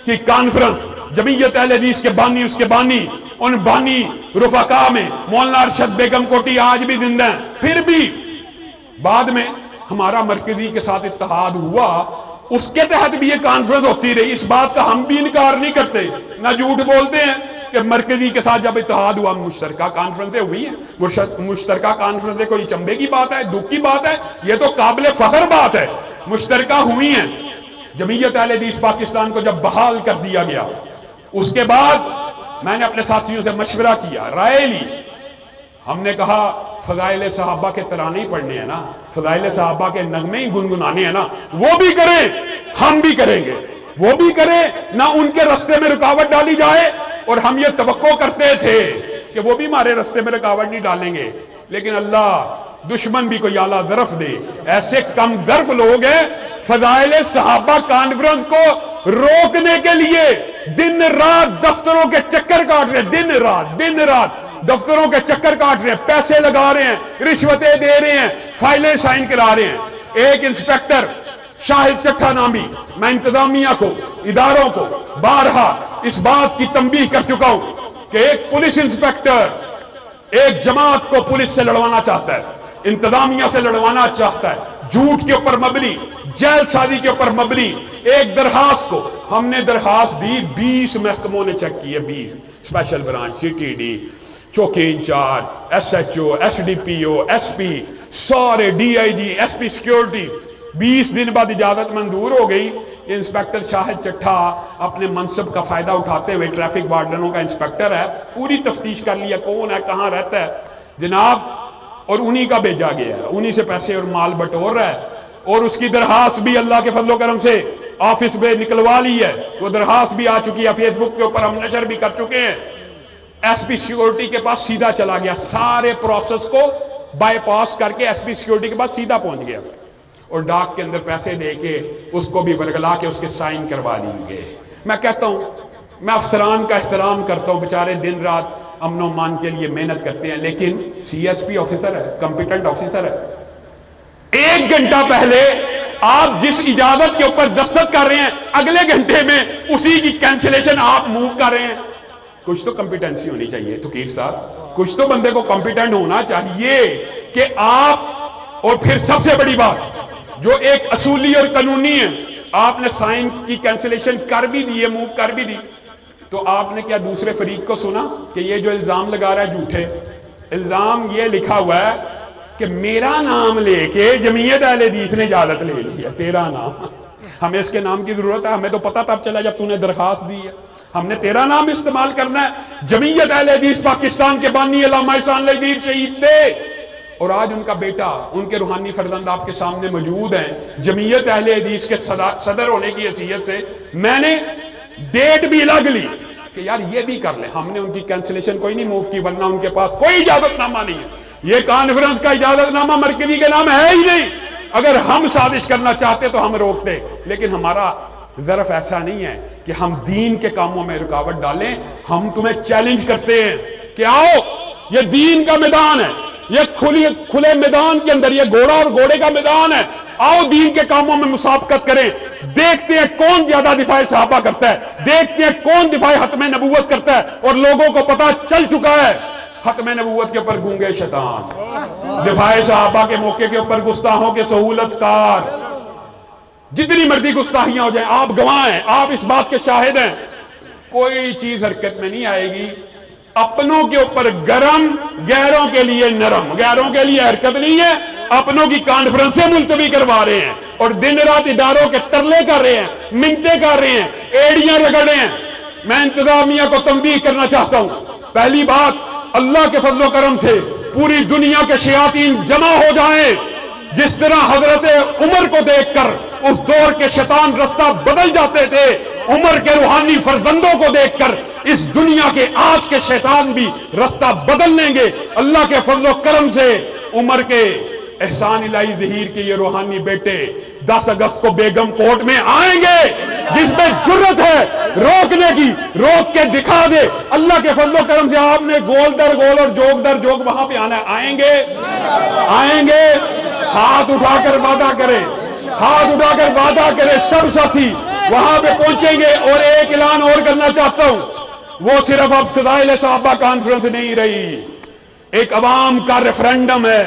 کی کانفرنس, جمعیت اہل حدیث کے بانی, اس کے بانی, ان بانی رفقا میں مولانا ارشد بیگم کوٹی آج بھی زندہ ہیں. پھر بھی بعد میں ہمارا مرکزی کے ساتھ اتحاد ہوا, اس کے تحت بھی یہ کانفرنس ہوتی رہی. اس بات کا ہم بھی انکار نہیں کرتے, نہ جھوٹ بولتے ہیں کہ مرکزی کے ساتھ جب اتحاد ہوا مشترکہ کانفرنسیں ہوئی ہیں. مشترکہ کانفرنسیں کوئی چمبے کی بات ہے, دکھ کی بات ہے؟ یہ تو قابل فخر بات ہے. مشترکہ ہوئی ہیں. جمعیت اہل حدیث پاکستان کو جب بحال کر دیا گیا, اس کے بعد میں نے اپنے ساتھیوں سے مشورہ کیا, رائے لی. ہم نے کہا فضائل صحابہ کے ترانے ہی پڑھنے ہیں نا, فضائل صحابہ کے نغمے ہی گنگنانے ہیں نا, وہ بھی کریں, ہم بھی کریں گے. وہ بھی کریں, نہ ان کے رستے میں رکاوٹ ڈالی جائے. اور ہم یہ توقع کرتے تھے کہ وہ بھی ہمارے رستے میں رکاوٹ نہیں ڈالیں گے, لیکن اللہ دشمن بھی کوئی اعلیٰ ظرف دے. ایسے کم ظرف لوگ ہیں فضائل صحابہ کانفرنس کو روکنے کے لیے دن رات دفتروں کے چکر کاٹ رہے ہیں, دن رات دفتروں کے چکر کاٹ رہے ہیں, پیسے لگا رہے ہیں, رشوتیں دے رہے ہیں, فائلیں سائن کرا رہے ہیں. ایک انسپیکٹر شاہد چٹھا نامی, میں انتظامیہ کو, اداروں کو بارہا اس بات کی تنبیہ کر چکا ہوں کہ ایک پولیس انسپیکٹر ایک جماعت کو پولیس سے لڑوانا چاہتا ہے, انتظامیہ سے لڑوانا چاہتا ہے, جھوٹ کے اوپر مبنی, جیل سازی کے اوپر مبنی ایک درخواست کو ہم نے درخواست دی. 20 محکموں نے چیک کی ہے, 20 special branch, C T D, چوکی in charge, S H O, S D P O, S P, سارے D I G, S P security. 20 دن بعد اجازت منظور ہو گئی. انسپیکٹر شاہد چٹھا اپنے منصب کا فائدہ اٹھاتے ہوئے, ٹریفک وارڈنوں کا انسپیکٹر ہے, پوری تفتیش کر لیا کون ہے, کہاں رہتا ہے جناب, اور انہی کا بھیجا گیا ہے, انہی سے پیسے اور مال بٹور رہا ہے. اور اس کی درخواست بھی اللہ کے فضل و کرم سے آفس میں نکلوا لی ہے, وہ درخواست بھی آ چکی ہے, فیس بک کے اوپر ہم نشر بھی کر چکے ہیں. ایس پی سیکیورٹی کے پاس سیدھا چلا گیا, سارے پروسیس کو بائی پاس کر کے ایس پی سیکیورٹی کے پاس سیدھا پہنچ گیا, اور ڈاک کے اندر پیسے دے کے اس کو بھی ورگلا کے اس کے سائن کروا لیے گئے. میں کہتا ہوں, میں افسران کا احترام کرتا ہوں, بیچارے دن رات امن و امان کے لیے محنت کرتے ہیں, لیکن سی ایس پی آفیسر ہے, کمپیٹنٹ آفیسر ہے. 1 گھنٹہ پہلے آپ جس اجازت کے اوپر دستخط کر رہے ہیں, اگلے گھنٹے میں اسی کی کینسلیشن آپ موو کر رہے ہیں. کچھ تو کمپیٹنسی ہونی چاہیے توقیر صاحب, کچھ تو بندے کو کمپیٹنٹ ہونا چاہیے کہ آپ. اور پھر سب سے بڑی بات جو ایک اصولی اور قانونی ہے, آپ نے سائن کی کینسلیشن کر بھی دی ہے, موو کر بھی دی, تو آپ نے کیا دوسرے فریق کو سنا کہ یہ جو الزام لگا رہا ہے جھوٹے الزام, یہ لکھا ہوا ہے کہ میرا نام لے کے جمعیت اہل حدیث نے اجازت لے لی ہے, تیرا نام, ہمیں اس کے نام کی ضرورت ہے, ہمیں تو پتہ تب چلا جب تو نے درخواست دی ہے, ہم نے تیرا نام استعمال کرنا ہے. جمعیت اہل حدیث پاکستان کے بانی علامہ احسان لذیذ شہید تھے, اور آج ان کا بیٹا, ان کے روحانی فرزند آپ کے سامنے موجود ہیں. جمعیت اہل حدیث کے صدر ہونے کی حیثیت سے میں نے ڈیٹ بھی لگ لی کہ یار یہ بھی کر لیں. ہم نے ان کی کینسلیشن کوئی نہیں موو کی, ورنہ ان کے پاس کوئی اجازت نامہ نہیں ہے. یہ کانفرنس کا اجازت نامہ مرکزی کے نام ہے ہی نہیں. اگر ہم سازش کرنا چاہتے تو ہم روکتے, لیکن ہمارا ظرف ایسا نہیں ہے کہ ہم دین کے کاموں میں رکاوٹ ڈالیں. ہم تمہیں چیلنج کرتے ہیں کہ آؤ, یہ دین کا میدان ہے, یہ کھلے میدان کے اندر یہ گھوڑا اور گھوڑے کا میدان ہے, آؤ دین کے کاموں میں مسابقت کریں. دیکھتے ہیں کون زیادہ دفاع صحابہ کرتا ہے, دیکھتے ہیں کون دفاع ختم نبوت کرتا ہے. اور لوگوں کو پتا چل چکا ہے ختم نبوت کے اوپر گونگے شیطان, دفاع صحابہ کے موقع کے اوپر گستاخوں کے سہولت کار, جتنی مرضی گستاخیاں ہو جائیں, آپ گواہ ہیں, آپ اس بات کے شاہد ہیں. کوئی چیز حرکت میں نہیں آئے گی. اپنوں کے اوپر گرم, غیروں کے لیے نرم, غیروں کے لیے حرکت نہیں ہے. اپنوں کی کانفرنسیں ملتوی کروا رہے ہیں اور دن رات اداروں کے ترلے کر رہے ہیں, منتیں کر رہے ہیں, ایڑیاں رگڑ رہے ہیں. میں انتظامیہ کو تنبیہ کرنا چاہتا ہوں. پہلی بات, اللہ کے فضل و کرم سے پوری دنیا کے شیاطین جمع ہو جائیں. جس طرح حضرت عمر کو دیکھ کر اس دور کے شیطان رستہ بدل جاتے تھے, عمر کے روحانی فرزندوں کو دیکھ کر اس دنیا کے آج کے شیطان بھی رستہ بدل لیں گے اللہ کے فضل و کرم سے۔ عمر کے احسان الہی ظہیر کے یہ روحانی بیٹے 10 اگست کو بیگم کوٹ میں آئیں گے، جس میں جرت ہے روکنے کی، روک کے دکھا دے۔ اللہ کے فضل و کرم سے آپ نے گول در گول اور جوگ در جوگ وہاں پہ آنا ہے۔ آئیں گے ہاتھ اٹھا کر وعدہ کرے، ہاتھ اٹھا کر وعدہ کرے سب ساتھی وہاں پہ پہنچیں گے۔ اور ایک اعلان اور کرنا چاہتا ہوں، وہ صرف اب فضائل صحابہ کانفرنس نہیں رہی، ایک عوام کا ریفرنڈم ہے،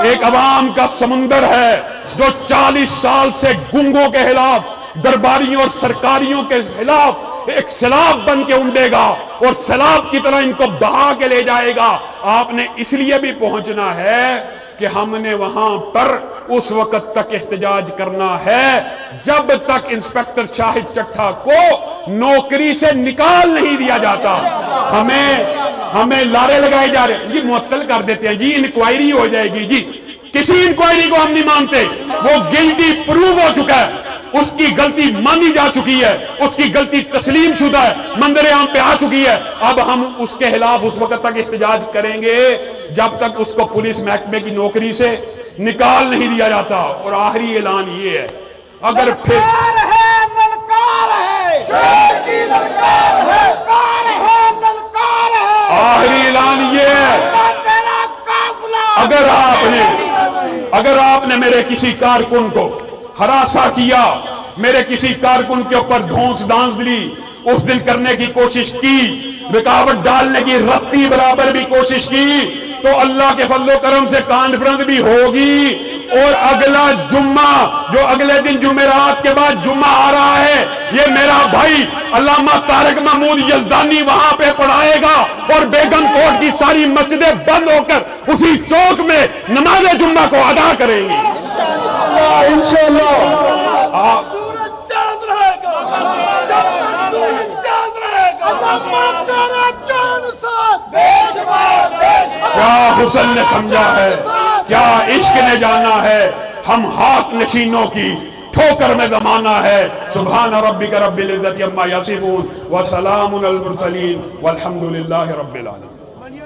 ایک عوام کا سمندر ہے جو 40 سال سے گنگوں کے خلاف، درباریوں اور سرکاریوں کے خلاف ایک سیلاب بن کے اونڈے گا اور سیلاب کی طرح ان کو بہا کے لے جائے گا۔ آپ نے اس لیے بھی پہنچنا ہے کہ ہم نے وہاں پر اس وقت تک احتجاج کرنا ہے جب تک انسپکٹر شاہد چٹھا کو نوکری سے نکال نہیں دیا جاتا۔ ہمیں لارے لگائے جا رہے ہیں، جی معطل کر دیتے ہیں، جی انکوائری ہو جائے گی، جی کسی انکوائری کو ہم نہیں مانتے، وہ گلٹی پروو ہو چکا ہے، اس کی غلطی مانی جا چکی ہے، اس کی غلطی تسلیم شدہ ہے، منظر عام پہ آ چکی ہے۔ اب ہم اس کے خلاف اس وقت تک احتجاج کریں گے جب تک اس کو پولیس محکمے کی نوکری سے نکال نہیں دیا جاتا۔ اور آخری اعلان یہ ہے، اگر پھر آخری اعلان یہ ہے، اگر آپ نے میرے کسی کارکن کو ہراساں کیا، میرے کسی کارکن کے اوپر دھونس ڈانس لی، اس دن کرنے کی کوشش کی، رکاوٹ ڈالنے کی رتی برابر بھی کوشش کی، تو اللہ کے فضل و کرم سے کانفرنس بھی ہوگی۔ اور اگلا جمعہ جو اگلے دن جمعرات کے بعد جمعہ آ رہا ہے، یہ میرا بھائی علامہ طارق محمود یزدانی وہاں پہ پڑھائے گا اور بیگم کوٹ کی ساری مسجدیں بند ہو کر اسی چوک میں نماز جمعہ کو ادا کریں گی انشاءاللہ۔ کیا حسن نے سمجھا ہے، کیا عشق نے جانا ہے، ہم ہاتھ نشینوں کی ٹھوکر میں زمانہ ہے۔ سبحان ربک رب العزت عما یصفون وسلام علی المرسلین والحمد للہ رب العالمین۔